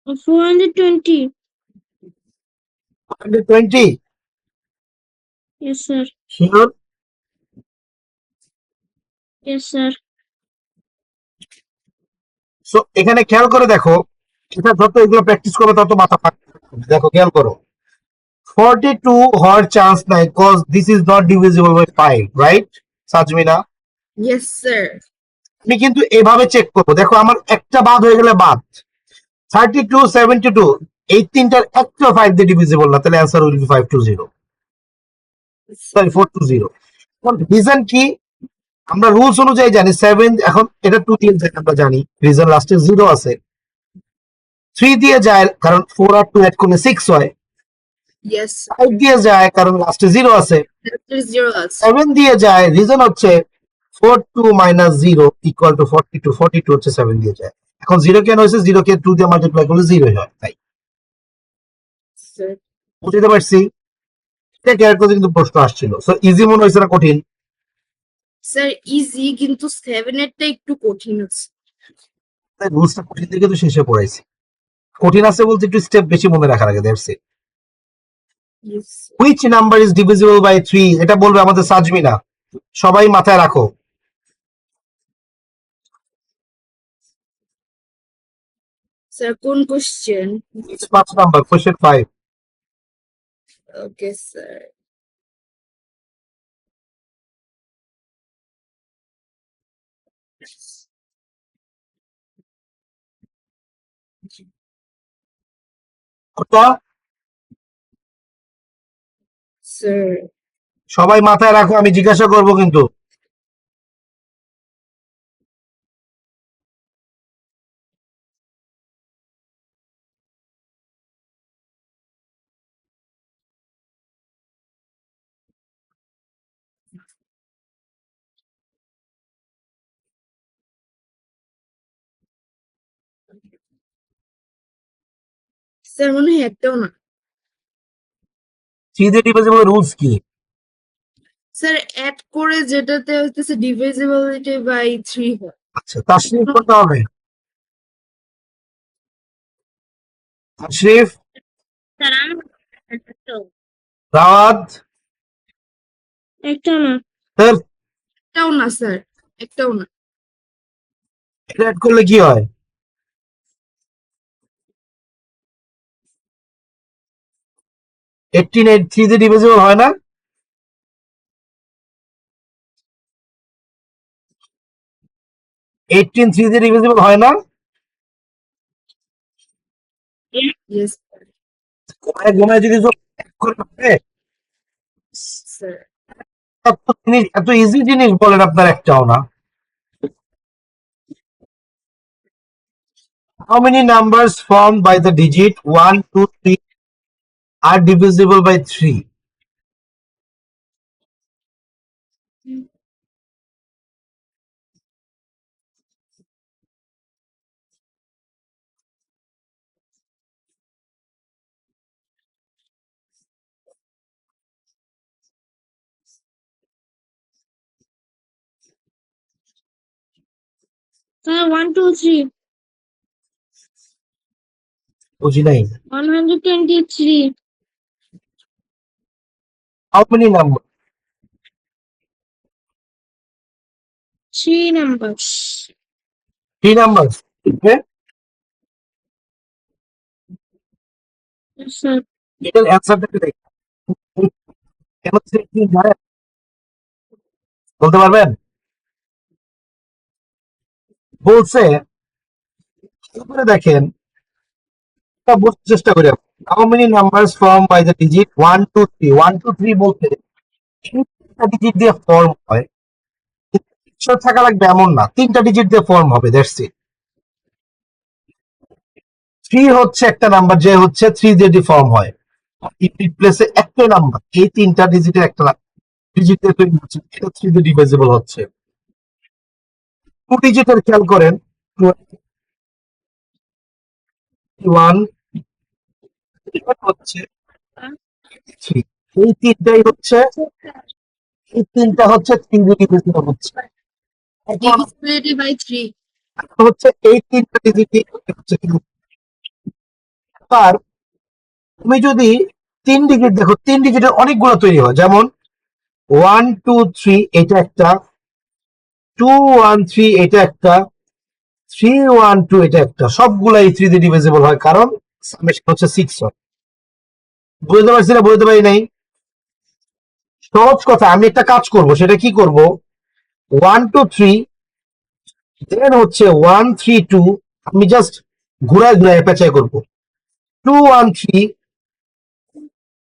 420। 120 yes sir. Sure? Yes sir. So এখানে খেয়াল করে দেখো, এটা যত এগুলো প্র্যাকটিস করবে তত মাথা ফাঁকা। দেখো খেয়াল করো, 42 হওয়ার চান্স নাই cause this is not divisible by 5, right Sajmina? yes, sir. আমি কিন্তু এভাবে চেক করবো, দেখো আমার একটা বাদ হয়ে গেলে বাদ। 32 72 এই তিনটার একটা 5 দিয়ে ডিভিজিবল না, তাহলে অ্যান্সার উইল বি 520, সরি 420। এখন রিজন কি? আমরা রুলস অনুযায়ী জানি 7, এখন এটা 2 দিয়ে যায় আমরা জানি, রিজন লাস্টে 0 আছে। 3 দিয়ে যায় কারণ 4 আর 2 অ্যাড করলে 6 হয়। Yes, 5 দিয়ে যায় কারণ লাস্টে 0 আছে। sir. 0 আছে। 7 দিয়ে যায়, রিজন হচ্ছে 42 মাইনাস 0 ইকুয়াল টু 42, 42 হচ্ছে 7 দিয়ে যায়। এখন 0 কেন হয়েছে? 0 কে 2 দিয়ে মাল্টিপ্লাই করলে 0 হয়, তাই। Sir. বুঝতে পারছি? এটা ক্যারেক্টার কিন্তু প্রশ্ন আসছিল, সো ইজি মনে হয়েছে না কঠিন? স্যার ইজি, কিন্তু 7 এরটা একটু কঠিন আছে। রুলসটা কঠিন থেকে তো শেষে পড়াইছি। কঠিন আছে বলতে একটু স্টেপ বেশি মনে রাখার আগে, that's it. Yes, sir. Which number is divisible by 3, এটা বলবে আমাদের সাজমিনা। সবাই মাথায় রাখো। স্যার কোন question? 5 number, question 5। Okay sir. ওটা স্যার সবাই মাথায় রাখো, আমি জিজ্ঞাসা করব কিন্তু। স্যার মনে হয় একটাও না। 3 দিয়ে ডিভিজিবল রুলস কি? স্যার অ্যাড করে যেটাতে হইতেছে ডিভিজিবিলিটি বাই 3 হয়। আচ্ছা, তাশরিফ করতে হবে। তাশরিফ স্যার আমি একটাও রাওয়াত, একটা না। স্যার একটাও না স্যার, একটাও না। এটা অ্যাড করলে কি হয়? 18 3 দিয়ে ডিভিজিবল হয় না? 18 3 দিয়ে ডিভিজিবল হয় না? ইয়েস ঘুমায় যদি add করে হবে, স্যার। এত ইজি জিনিস বলেন আপনার একটাও না। How many numbers formed by the digit 1 2 3 are divisible by 3? Sir 1 2 3 বুঝি নাই। 123 How many numbers? 3 numbers. 3 numbers. Okay? Yes, sir. এটার অ্যান্সারটা কি দেখ, কেন 3 জানেন? বলতে পারবেন? বলছে উপরে দেখেন, এটা বুঝতে চেষ্টা করি। How many numbers formed by the digit 1 2 3? 1 2 3 বলতে তিনটা ডিজিট দিয়ে ফর্ম হয়। ঈশ্বর থাকা লাগবে এমন না, তিনটা ডিজিট দিয়ে ফর্ম হবে, দ্যাটস ইট। 3 হচ্ছে একটা নাম্বার যে হচ্ছে 3 দিয়ে ফর্ম হয়। ইট প্লেসে একটা নাম্বার, এই তিনটা ডিজিটের একটা ডিজিট দিয়ে তৈরি হচ্ছে, এটা 3 দিয়ে ডিভিজিবল হচ্ছে। 2 ডিজিটের খেয়াল করেন, 21 হচ্ছে 3, এই তিনটাই হচ্ছে, এই তিনটা হচ্ছে 3 দিয়ে ডিভিজিবল হচ্ছে। এখন ডিভিজিবিলিটি বাই 3। হচ্ছে এই তিনটা ডিজিটই হচ্ছে কিন্তু, আর তুমি যদি 3 ডিজিট দেখো, 3 ডিজিটের অনেকগুলো তৈরি হয়, যেমন 1 2 3 এটা একটা, 2 1 3 এটা একটা, 3 1 2 এটা একটা, সবগুলাই 3 দিয়ে ডিভিজিবল হয়, কারণ সামেশন হচ্ছে 6 হয়। বুঝতে পারছি না? বুঝতে পারি নাই? সহজ কথা, আমি একটা কাজ করব, সেটা কি করব, 1 2 3 দেন হচ্ছে 1 3 2, আমি জাস্ট ঘুরায় ঘুরায় পেঁচাই করবো, 2 1 3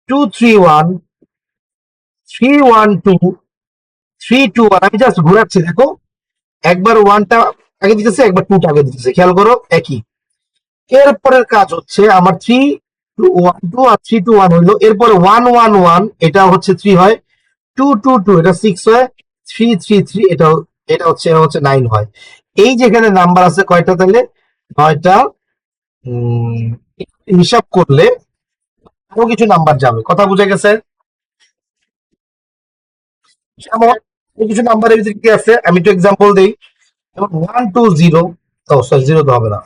2 3 1 3 1 2 3 2 1, আমি জাস্ট ঘুরাচ্ছি, দেখো একবার 1টা আগে দিতেছে, একবার 2টা আগে দিতেছে, খেয়াল করো একই। এরপরের কাজ হচ্ছে আমার 3 2 1 2 আর 3 2 1 হইলো, এরপরে 1 1 1 এটা হচ্ছে 3 হয়, 2 2 2 এটা 6 হয়, 3 3 3 এটা এটা হচ্ছে 9 হয়। এই যেখানে নাম্বার আছে কয়টা, তাহলে 9টা। উম, হিসাব করলে আরো কিছু নাম্বার যাবে, কথা বুঝে গেছে? যেমন এই কিছু নাম্বারের ভিতরে কি আছে, আমি একটু এক্সাম্পল দিই, যেমন 1 2 0, ও সরি 0 তো হবে না,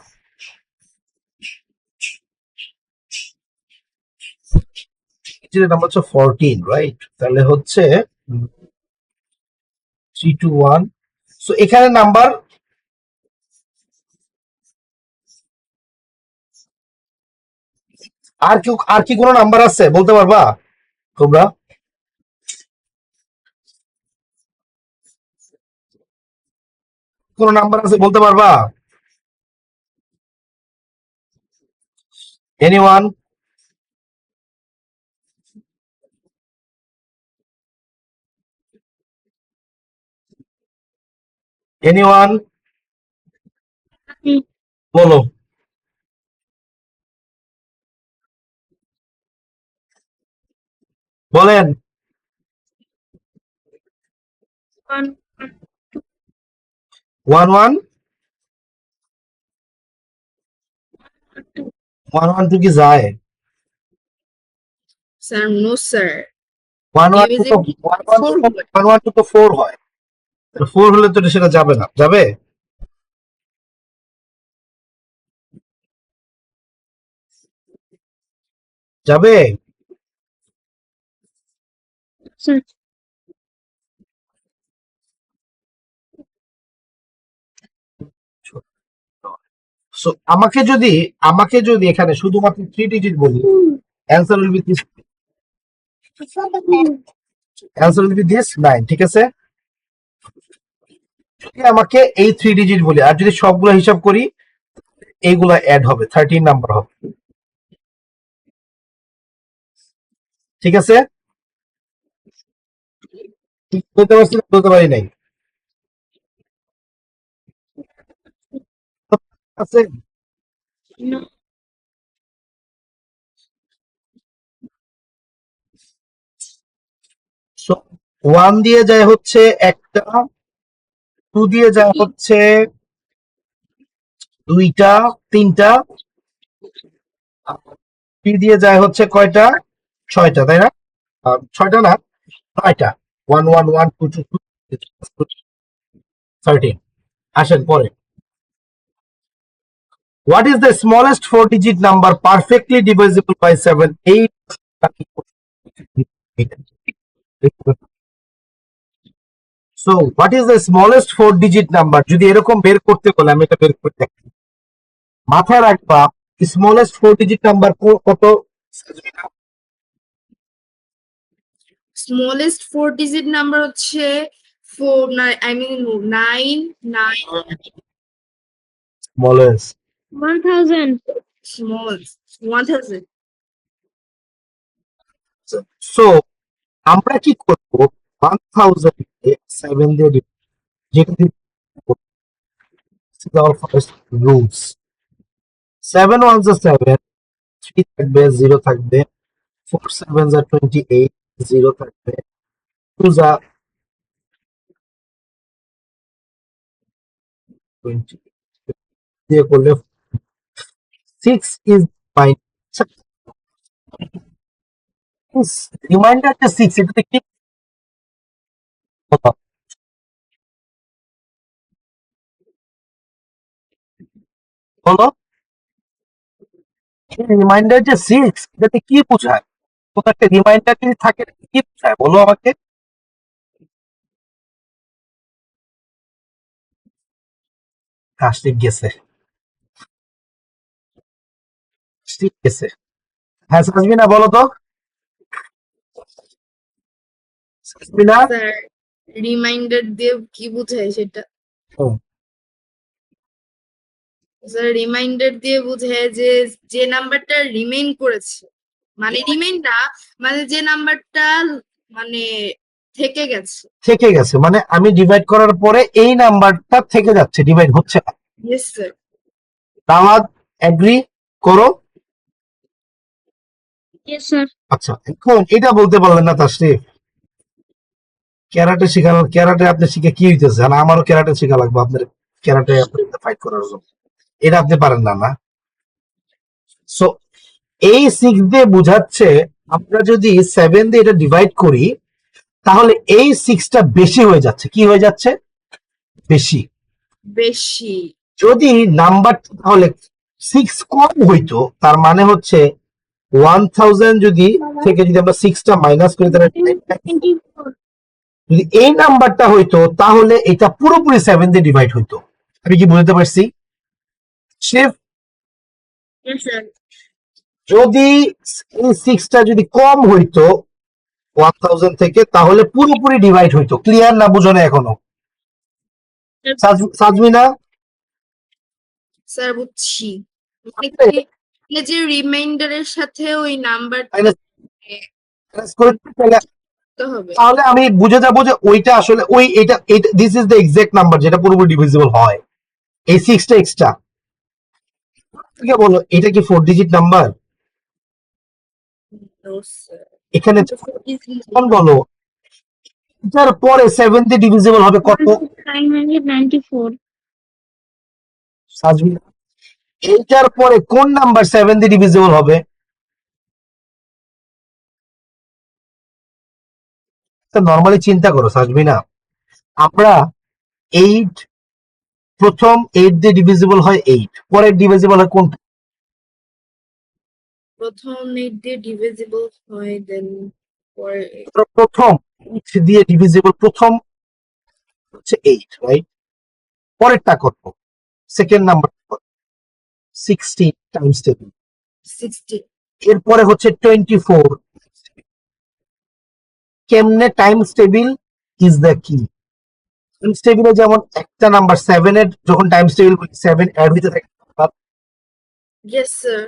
ডিজিটের নাম্বার হচ্ছে 14, রাইট? তাহলে হচ্ছে 3 2 1, সো এখানে নাম্বার আর কি কোনো নাম্বার আছে বলতে পারবা তোমরা? কোন নাম্বার আছে বলতে পারবা? এনিওয়ান? এনিওয়ান? বলো। বলেন। 1 1 1 2 1 1 2 কি যায়? স্যার নো স্যার, 1 1 2 তো ডিভিজিবিলিটি 1 1 4 2 তো হয়। 1 1 2 তো 4 হয়, 4 হলে তো সেটা যাবে না, যাবে? যাবে? স্যার। সো আমাকে যদি এখানে শুধুমাত্র 3 ডিজিট বলি, answer will be this, answer will be this 9, ঠিক আছে? যদি আমাকে এই 3 ডিজিট বলি, আর যদি সবগুলো হিসাব করি, এইগুলা অ্যাড হবে, 13 নাম্বার হবে, ঠিক আছে? ঠিক বলতে পারছি না, বলতে পারি নাই? আছে? No. সো 1 দিয়ে যায় হচ্ছে একটা, 2 দিয়ে যায় হচ্ছে দুইটা, তিনটা, 3 দিয়ে যায় হচ্ছে কয়টা? 6টা, তাই না? 6টা না, 9টা। 1 1 1 2 2 2 13। আসেন পরে। What is the smallest 4-digit number perfectly divisible by 7? 8. So, what is the smallest 4-digit number? যদি এরকম বের করতে বলে, আমি এটা বের করে দেখি। মাথায় রাখবা, smallest 4-digit number কত? স্মলেস্ট 4 ডিজিট নাম্বার হচ্ছে 9 Smallest. 1000. স্মল 1000 So, আমরা কি করব? 1000 কে 7 দিয়ে divide, যেটা দিয়ে this is our first rules. 7 ones are 7, 3 থাকবে, 0 থাকবে, 4 sevens are 28, 0 থাকবে, 2s are 20 দিয়ে করলে 6 is fine. রিমাইন্ডারটা 6, এটাতে কি কথা? বলো, রিমাইন্ডার যে 6, এটাতে কি বোঝায়? কোন একটা রিমাইন্ডার যদি থাকে, কি বোঝায় বলো আমাকে? কাশিক গেছে, কাশিক গেছে। হ্যাঁ সাজমিনা, বলো তো। সাজমিনা, স্যার রিমাইন্ডার দিয়ে কি বোঝায় সেটা? হুম, স্যার রিমাইন্ডার দিয়ে বোঝায় যে যে নাম্বারটা রিমেইন করেছে, মানে রিমেইন না, মানে যে নাম্বারটা মানে থেকে গেছে। থেকে গেছে মানে আমি ডিভাইড করার পরে এই নাম্বারটা থেকে যাচ্ছে, ডিভাইড হচ্ছে না। Yes sir. দাওয়াত এগ্রি করো? Yes, sir. আচ্ছা, এখন এটা বলতে পারলেন না তাশরিফ, ক্যারাটে শিখানো, ক্যারাটে আপনি শিখে কি হইতেছে? না আমারও ক্যারাটে শেখা লাগবে আপনার, ক্যারাটে আপনার ফাইট করার জন্য। এটা আপনি পারেন না, না? সো এই 6 দিয়ে বুঝাচ্ছে, আমরা যদি 7 দিয়ে এটা ডিভাইড করি, তাহলে এই 6টা বেশি হয়ে যাচ্ছে। কি হয়ে যাচ্ছে? বেশি। বেশি। যদি নাম্বার তাহলে 6 কম হইতো, তার মানে হচ্ছে 1000 যদি থেকে যদি আমরা 6টা মাইনাস করি, তাহলে 24. যদি এই নাম্বারটা হইতো, তাহলে এটা পুরোপুরি 7 দিয়ে ডিভাইড হইতো। আমি কি বুঝতে পারছি? Chef, Yes, sir. যদি এই 6টা যদি কম হইতো 1000 থেকে, তাহলে পুরোপুরি ডিভাইড হইতো। ক্লিয়ার না, বুঝো না এখনো? সাজমিনা, স্যার বুঝছি, মানে কি, এই যে রিমাইন্ডারের সাথে ওই নাম্বারটা minus করে তাহলে হবে। তাহলে আমি বুঝে যাবো যে ওইটা আসলে ওই এটা this is the exact number যেটা পুরোপুরি ডিভিজিবল হয়। এই 6টা এক্সট্রা, ঠিক আছে? বলো, এটা কি 4 ডিজিট নাম্বার? No, sir. এখানে কোন বলো, এটার পরে 7 দিয়ে ডিভিজিবল হবে কত? 994. সাজমিনা, এইটার পরে কোন নাম্বার 7 দিয়ে ডিভিজিবল হবে? নরমালি চিন্তা করো সাজমিনা, আমরা 8, প্রথম 8 দিয়ে ডিভিজিবল হয় 8, পরের ডিভিজিবল হয় কোনটা? প্রথম 8 দিয়ে ডিভিজিবল হয়, দেন পরে প্রথম 8 দিয়ে ডিভিজিবল প্রথম হচ্ছে 8, রাইট? পরেরটা কত? সেকেন্ড নাম্বার কত? 60 টাইমস টেবিল। 60 এরপরে হচ্ছে 24। কেমনে টাইমস টেবিল ইজ দ্য কি? টাইমস টেবিলে যেমন একটা নাম্বার 7 এর যখন টাইমস টেবিল 7 অ্যাড হইতে থাকে, yes sir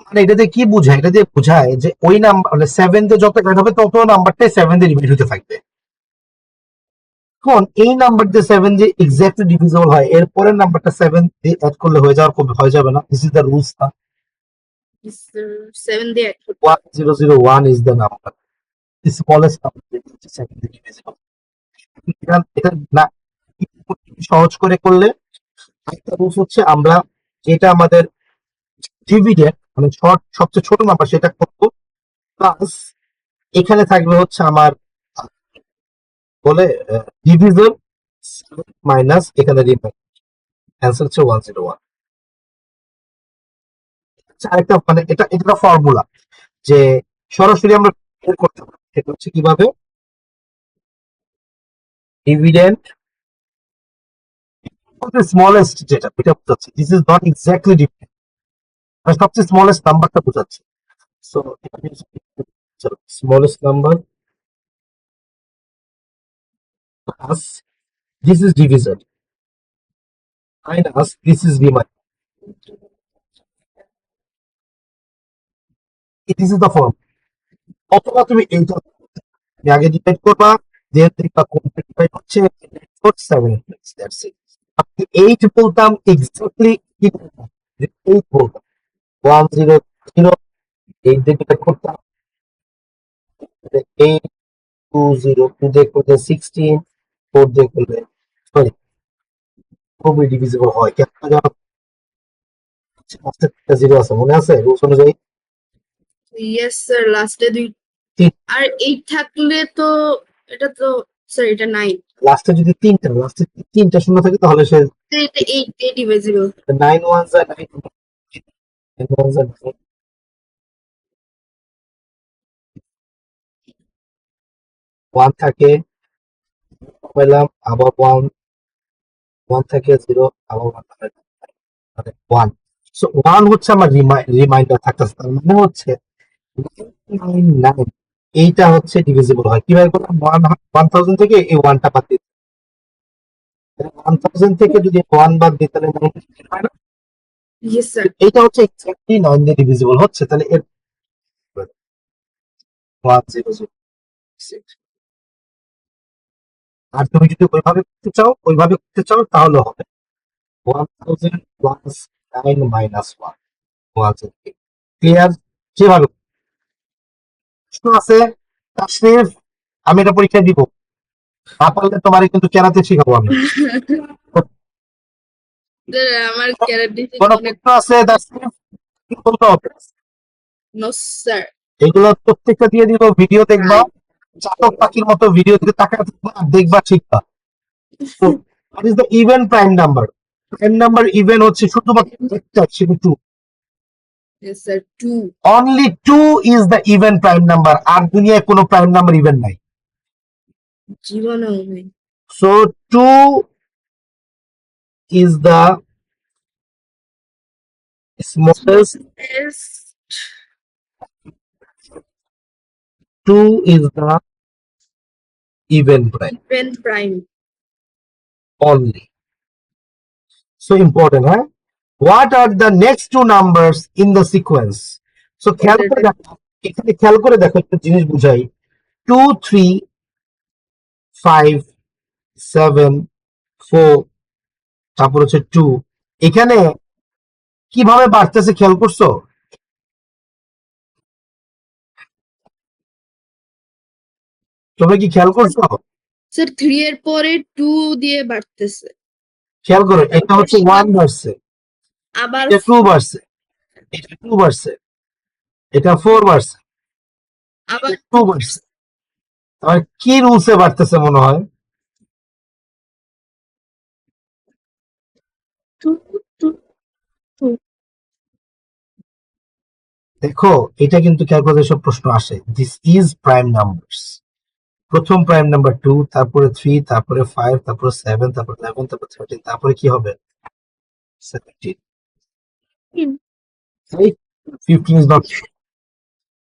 মানে এটা দিয়ে কি বোঝায়? এটা দিয়ে বোঝায় যে ওই নাম্বার মানে 7 দিয়ে যত অ্যাড হবে তত নাম্বারটাই 7 দিয়ে ডিভাইড হতে থাকবে। এখন এই নাম্বার দিয়ে 7 দিয়ে এক্স্যাক্টলি ডিভিজিবল হয়, এরপরের নাম্বারটা 7 দিয়ে অ্যাড করলে হয়ে যাবে না? দিস ইজ দ্য রুলস না? yes sir 7 দিয়ে add করতে হবে। 1001 is the number, the smallest number that is 7 দিয়ে divisible. এটা না সহজ করে করলে একটা রুলস হচ্ছে আমরা যেটা আমাদের ডিভিডেন্ড মানে সবচেয়ে ছোট নাম্বার সেটা করব, প্লাস এখানে থাকবে হচ্ছে আমার বলে ডিভিজন মাইনাস এখানে রিমাইন্ডার। অ্যান্সার হচ্ছে 101। আরেকটা মানে এটা ফর্মুলা যে সরাসরি আমরা বের করতে পারি, সেটা হচ্ছে কিভাবে ডিভিডেন্ড স্মলেস্ট যেটা এটা বোঝাচ্ছে, this is not exactly dividend, সবচেয়ে স্মলেস্ট নাম্বারটা বোঝাচ্ছে। So smallest number plus this is division minus this is reminder, this is the form. অথবা তুমি এইটা তুমি আগে ডিভাইড করবা, দেন দেখবা কোনটা ডিভাইড হচ্ছে 7, দ্যাটস ইট। আপনি 8 বলতাম এক্স্যাক্টলি কি বলতাম? 8 বলতাম 100, 8 দিয়ে ডিভাইড করতাম 8, 2 দিয়ে করলে 16, 4 দিয়ে করলে সরি খুবই ডিভিজিবল হয়। কেন জানো? একটা জিরো আছে, মনে আছে রুলস অনুযায়ী? yes sir লাস্টে দুই তিন। আর 8 থাকলে তো এটা তো স্যার এটা 9 লাস্টে যদি লাস্টে 3টা শূন্য থাকে তাহলে সে তো এটা 8 দিয়ে ডিভিজিবল 9 ওয়ানস আর 9, 9 ওয়ানস আর 1 থাকে, পেলাম আবার 1, 1 থাকে 0, আবার 1 মানে 1। সো 1 হচ্ছে আমার রিমাইন্ডার থাকতেছে, তার মানে হচ্ছে 999 এইটা হচ্ছে ডিভিজিবল হয়। কিভাবে করলাম? 1000 থেকে এই 1টা বাদ দিতে, 1000 থেকে যদি 1 বাদ দিই তাহলে 9 হয় না? yes sir এইটা হচ্ছে এক্স্যাক্টলি 9 দিয়ে ডিভিজিবল হচ্ছে, তাহলে এর 1006। আর তুমি যদি ওইভাবে করতে চাও তাহলে হবে 1000 প্লাস 9 মাইনাস 1, 1000। ক্লিয়ার? যেভাবে প্রশ্ন আছে তাশরিফ, আমি এটা পরীক্ষা দিব, না পারলে তোমার কিন্তু কেরাতে শিখাবো আমি। স্যার আমার ক্যারাটিসিং কোন অনেক প্রশ্ন আছে তাশরিফ? কি বলতে হবে? নো স্যার এগুলো প্রত্যেকটা দিয়ে দিব, ভিডিও দেখবা, চাতক পাখির মতো ভিডিও দিকে তাকায় থাকবা আর দেখবা শিখবা। What is the even prime number? Prime number even হচ্ছে শুধুমাত্র একটা, সেটা 2। yes sir 2 only 2 is the even prime number, আর দুনিয়ায় কোনো প্রাইম নাম্বার ইভেন নাই। জীবনেও নেই so 2 is the smallest, yes 2 is the even prime even prime only. So important, huh? What are the next two numbers in the sequence? So খেয়াল করে দেখো, এখানে খেয়াল করে দেখো, একটা জিনিস বুঝাই। 2, 3, 5, 7, 4, তারপর হচ্ছে 2। এখানে কিভাবে বাড়তেছে খেয়াল করছো? তোমরা কি খেয়াল করছো? স্যার 3 এর পরে 2 দিয়ে বাড়তেছে খেয়াল করো, এটা হচ্ছে 1 বাড়ছে, আবার এটা 2 বাড়ছে, এটা 2 বাড়ছে, এটা 4 বাড়ছে, আবার 2 বাড়ছে। আর কি রুলসে বাড়তেছে মনে হয়? 2 2 2 দেখো এটা কিন্তু ক্যালকুলাসের সব প্রশ্ন আসে। This is prime numbers. প্রথম প্রাইম নাম্বার 2, তারপরে 3, তারপরে 5, তারপরে 7, তারপরে 11, তারপরে 13, তারপরে কি হবে? 17. Right? 15 is not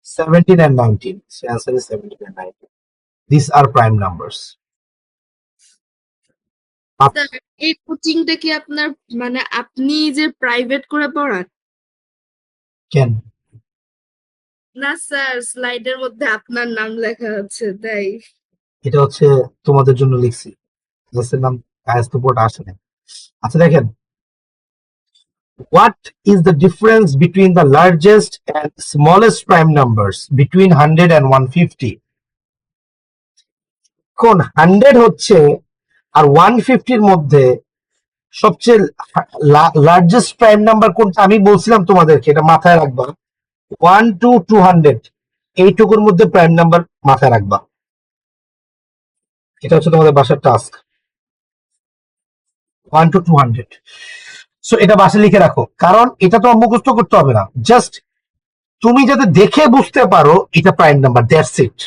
17 and 19. So answer is 17 and 19. These are prime numbers. Sir এই কোচিংটা কি আপনার মানে আপনি যে প্রাইভেট করে পড়ান? Can না স্যার, স্লাইডের মধ্যে আপনার নাম লেখা আছে তাই। এটা হচ্ছে তোমাদের জন্য লিখছি, ক্লাসের নাম কায়েস তো বোর্ড আসে না। আচ্ছা দেখেন, what is the difference between the largest and smallest prime numbers between 100 and 150? কোন 100 হচ্ছে আর 150 এর মধ্যে সবচেয়ে লার্জেস্ট প্রাইম নাম্বার কোনটা আমি বলছিলাম তোমাদেরকে, এটা মাথায় রাখবা। 1 to 200 এইটুকুর মধ্যে প্রাইম নাম্বার মাথায় রাখবা। এটা হচ্ছে তোমাদের বাসার টাস্ক। 1 to 200। সো এটা বাসায় লিখে রাখো, কারণ এটা তো মুখস্থ করতে হবে না, জাস্ট তুমি যাতে দেখে বুঝতে পারো এটা প্রাইম নাম্বার, দ্যাটস ইট।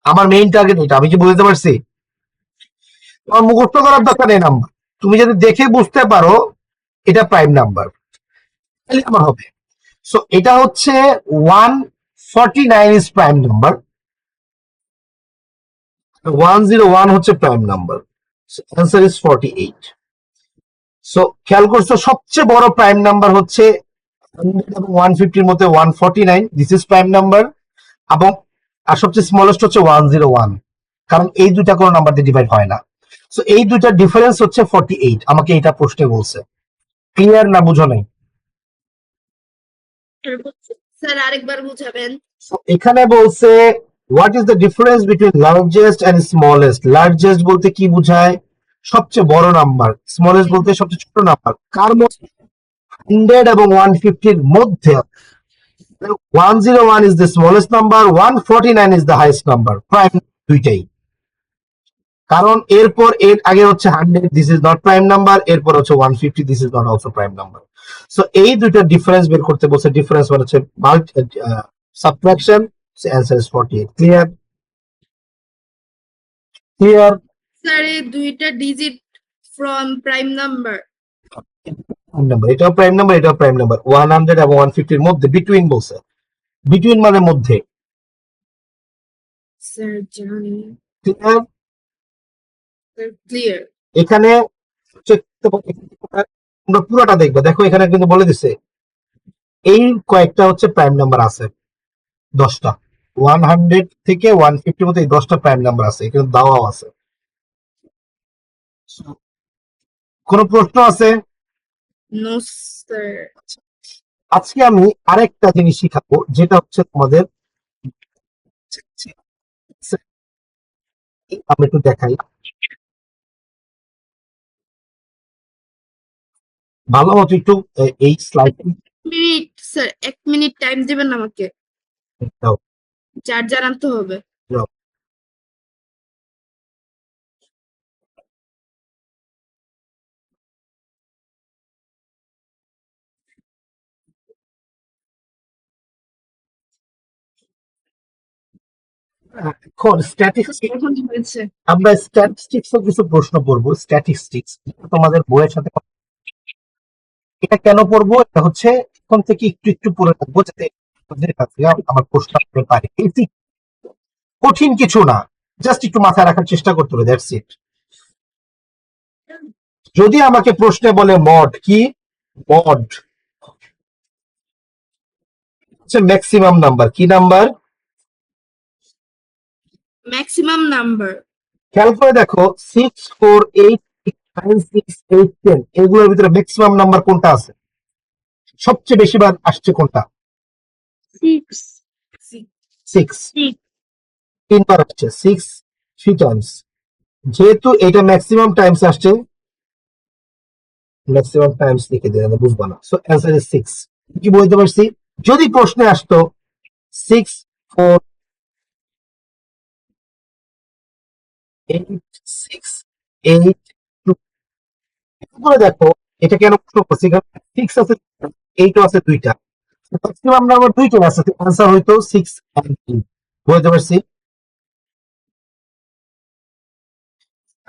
আমার মেইন টার্গেট এটা, আমি কি বুঝতে পারছি? তোমার মুখস্থ করার দরকার নেই নাম্বার, তুমি যদি দেখে বুঝতে পারো এটা প্রাইম নাম্বার তাহলে আমার হবে। সো এটা হচ্ছে 149 ইজ প্রাইম নাম্বার, 101 হচ্ছে prime number. Answer is 48। So খেয়াল করছো সবচেয়ে বড় প্রাইম নাম্বার হচ্ছে 100 এবং 150 এর মধ্যে 149, দিস ইজ প্রাইম নাম্বার। এবং আর সবচেয়ে স্মলেস্ট হচ্ছে 101, কারণ এই দুইটা কোনো নাম্বার দিয়ে ডিভাইড হয় না। সো এই দুইটা ডিফারেন্স হচ্ছে 48। আমাকে এটা প্রশ্নে বলছে, ক্লিয়ার না বুঝো নাই? স্যার আরেকবার বুঝাবেন। So, এখানে বলছে what is the difference between largest and smallest. Largest বলতে কি বোঝায়? সবচেয়ে বড় নাম্বার। স্মলেস্ট বলতে সবচেয়ে ছোট নাম্বার। কার মধ্যে? 100 এবং 150 এর মধ্যে 101 is the smallest number, 149 is the highest number. Prime দুইটাই, কারণ এরপর এর আগে হচ্ছে 100, this is not prime number, এরপর হচ্ছে 150, this is not also prime number. So এই দুইটা ডিফারেন্স বের করতে বলছে। ডিফারেন্স মানে হচ্ছে subtraction. So answer is 48. Clear? Clear? Sir এই দুইটা digit from prime number. Prime number, এটাও প্রাইম নাম্বার, এটাও প্রাইম নাম্বার। 100 এবং 150 এর মধ্যে, বিটুইন বলছে। বিটুইন মানে মধ্যে। স্যার জানি। Clear? ক্লিয়ার। এখানে তোমরা পুরোটা দেখবে, দেখো এখানে কিন্তু বলে দিছে এই কয়েকটা হচ্ছে প্রাইম নাম্বার আছে 10টা। 100 থেকে 150 মধ্যে এই 10টা প্রাইম নাম্বার আছে, এখানে দাওয়াও আছে। কোন প্রশ্ন আছে? No sir. আজকে আমি আরেকটা জিনিস শিখাবো, যেটা হচ্ছে তোমাদের, আমি একটু দেখাই ভালো মতো একটু এই slide minute sir, 1 minute time দিবেন আমাকে, দাও। চার্জার আনতে হবে। দাও। এখন স্ট্যাটিস্টিক্স, এখন হয়েছে। আমরা স্ট্যাটিস্টিক্স এর কিছু প্রশ্ন পড়বো। স্ট্যাটিস্টিক্স তোমাদের বইয়ের সাথে, এটা কেন পড়বো? এটা হচ্ছে এখন থেকে একটু একটু পড়ে রাখবো, যাতে তোমাদের কাছে আমার প্রশ্ন আসতে পারে। বেসিক, কঠিন কিছু না, জাস্ট একটু মাথায় রাখার চেষ্টা করতে হবে, দ্যাটস ইট। যদি আমাকে প্রশ্নে বলে মড কি, মড হচ্ছে ম্যাক্সিমাম নাম্বার। কি নাম্বার? Maximum number. খেয়াল করে দেখো 6, 4, 8, 9, 6, 8, 10 এগুলোর ভিতরে ম্যাক্সিমাম নাম্বার কোনটা আছে? সবচেয়ে বেশি বার আসছে কোনটা? 6 তিনবার আসছে, 6 3 টাইমস। যেহেতু এটা ম্যাক্সিমাম টাইমস আসছে, ম্যাক্সিমাম টাইমস লিখে দিন, বুঝবা না। So answer is 6। কি বলতে পারছি? যদি প্রশ্নে আসতো 6, 4, 8, 6, 8, 2, করে দেখো এটা কেন প্রশ্ন করছি, 6 আছে, 8 আছে দুইটা, ম্যাক্সিমাম নাম্বার দুইটাই আছে, আনসার হইতো 6 and 3। বুঝতে পারছি?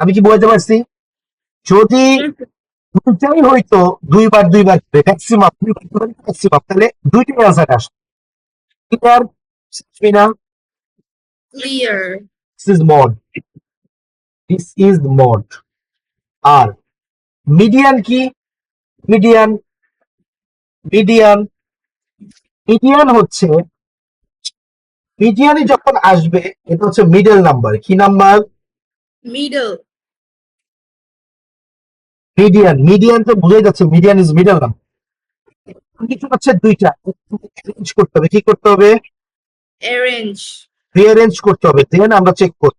আমি কি বুঝতে পারছি? যদি Yes, sir. দুইটাই হইতো দুইবার দুইবার ম্যাক্সিমাম ম্যাক্সিমাম, তাহলে দুইটাই আনসার আসে। ক্লিয়ার? না, Clear. This is mode, this is mode. আর মিডিয়ান কি? মিডিয়ান, মিডিয়ান, মিডিয়ান হচ্ছে, মিডিয়ানে যখন আসবে এটা হচ্ছে মিডল নাম্বার। কি নাম্বার? Middle. মিডিয়ান, মিডিয়ান তো বুঝাই যাচ্ছে মিডিয়ান ইজ মিডল নাম্বার। কিছু হচ্ছে দুইটা অ্যারেঞ্জ করতে হবে। কি করতে হবে? Arrange. রিঅ্যারেঞ্জ করতে হবে, দেন আমরা চেক করব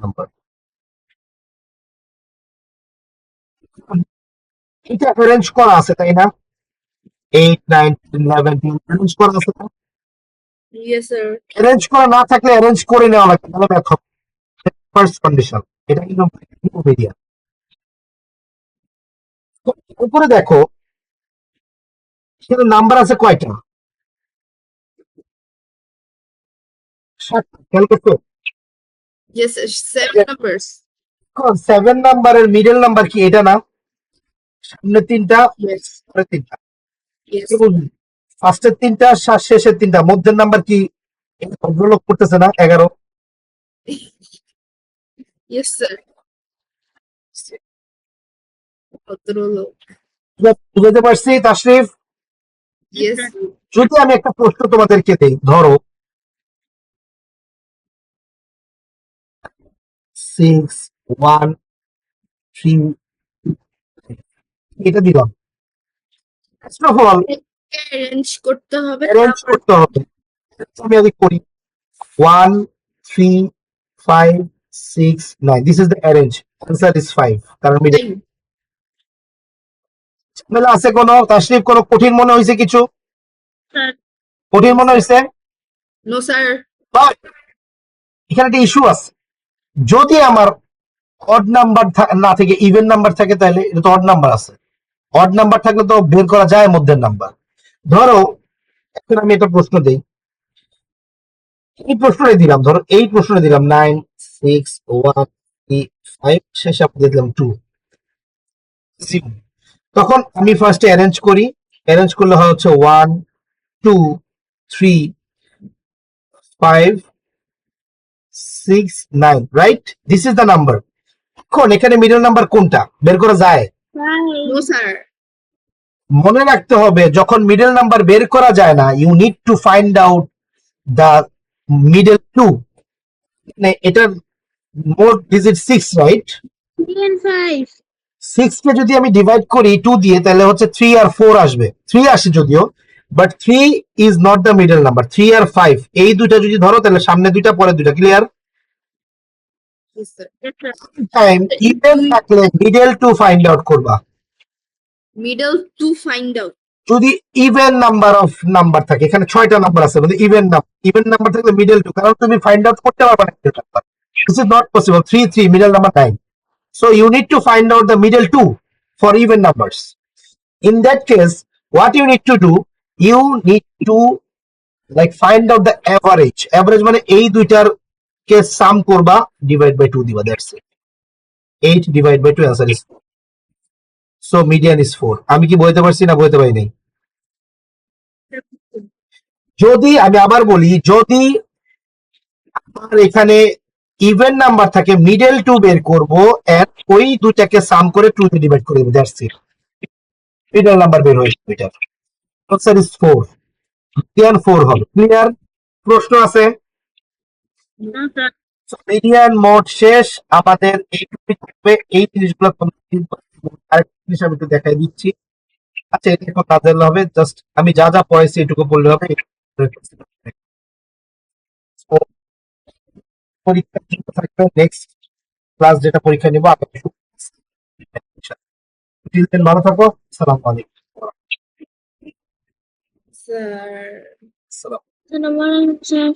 নাম্বার। এটা অ্যারেঞ্জ করা আছে তাই না? 8 9 10 11 অ্যারেঞ্জ করা আছে না? Yes, sir. অ্যারেঞ্জ করা না থাকলে অ্যারেঞ্জ করে নেওয়া লাগবে, তাহলে ম্যাথ হবে। ফার্স্ট কন্ডিশন, এটা কিন্তু মিডিয়ান। উপরে দেখো সেখানে নাম্বার আছে কয়টা? 7। খেয়াল করছো? Yes, sir. 7 numbers. 7 নাম্বারের মিডল নাম্বার কি এটা না? সামনে তিনটা, Yes. পরের তিনটা। Yes. ফার্স্টের তিনটা, শেষের তিনটা, মধ্যের নাম্বার কি? ভদ্রলোক করতেছে না 11। Yes, sir. ভদ্রলোক। বুঝতে পারছি তাশরিফ? Yes. যদি আমি একটা প্রশ্ন তোমাদেরকে দেই, ধরো 6 1 3, এটা দিলাম। ফার্স্ট অফ অল Arrange করতে হবে, অ্যারেঞ্জ তারপর করতে হবে। আমি আগে করি 1 3 5 6 9, this is the arrange, answer is 5, কারণ মিডল। 9. ঝামেলা আছে কোনো? তাশরিফ কোনো কঠিন মনে হয়েছে কিছু? Sir. কঠিন মনে হয়েছে? No, sir. বাট এখানে একটা ইস্যু আছে। যদি আমার অড নাম্বার না থেকে ইভেন নাম্বার থাকে, তাহলে এটা তো অড নাম্বার আছে। অড নাম্বার থাকলে তো বের করা যায় মধ্যের নাম্বার। ধরো এখন আমি একটা প্রশ্ন দেই, এই প্রশ্নটাই দিলাম, ধরো এই প্রশ্নটা দিলাম 9 6 1 3 5, শেষে আপনি দিলাম 2 0। তখন আমি ফার্স্টে অ্যারেঞ্জ করি, অ্যারেঞ্জ করলে হয় হচ্ছে 1 2 3 5 6 9, right? This is the number. এখন এখানে মিডল নাম্বার কোনটা বের করা যায়? No, sir. মনে রাখতে হবে যখন মিডল নাম্বার বের করা যায় না, you need to find out the middle two. মানে এটার মোট ডিজিট 6, রাইট? 3 and 5. 6 কে যদি আমি ডিভাইড করি 2 দিয়ে, তাহলে হচ্ছে 3 আর 4 আসবে। 3 আসে যদিও, but 3 is not the middle number. 3 আর 5 এই দুইটা যদি ধরো, তাহলে সামনে দুইটা পরে দুইটা। Clear? Yes, sir. Yes, sir. Time even থাকলে মিডল টু ফাইন্ড আউট করবা। Middle to find out. যদি ইভেন নাম্বার অফ নাম্বার থাকে, এখানে 6টা নাম্বার আছে, মানে ইভেন নাম্বার থাকলে মিডল টু, কারণ তুমি ফাইন্ড আউট করতে পারবে না middle number. This is not possible. 3 3 middle number 9, so you need to find out the middle two for even numbers. In that case, what you need to do, you need to like find out the average. Average মানে এই দুইটার কে সাম করবা, divide by 2 দিবা, that's it. 8 divide by 2, answer is 4. So median is 4. আমি কি বলতে পারছি না বলতে পারি নাই? যদি আমি আবার বলি, যদি আমার এখানে ইভেন নাম্বার থাকে, মিডল টু বের করব, এন্ড ওই দুটাকে সাম করে 2 দিয়ে ডিভাইড করে দেব, দ্যাটস ইট। মিডল নাম্বার বের হয়ে যাবে। এটা আনসার ইজ 4, মিডিয়ান 4 হবে। ক্লিয়ার? প্রশ্ন আছে? No, sir. মিডিয়ান মোড শেষ আমাদের। এইটুকুই থাকবে, এই জিনিসগুলো আরেকটা জিনিস আমি একটু দেখাই দিচ্ছি। আচ্ছা, এটা এখন না জানলে হবে, জাস্ট আমি যা যা পড়াইছি এটুকু বললে হবে। So, পরীক্ষা থাকবে নেক্সট ক্লাস, যেটা পরীক্ষা নিব আগামী শুক্রবার। ভালো থাকো। সালাম আলাইকুম। Sir. সালাম। Sir,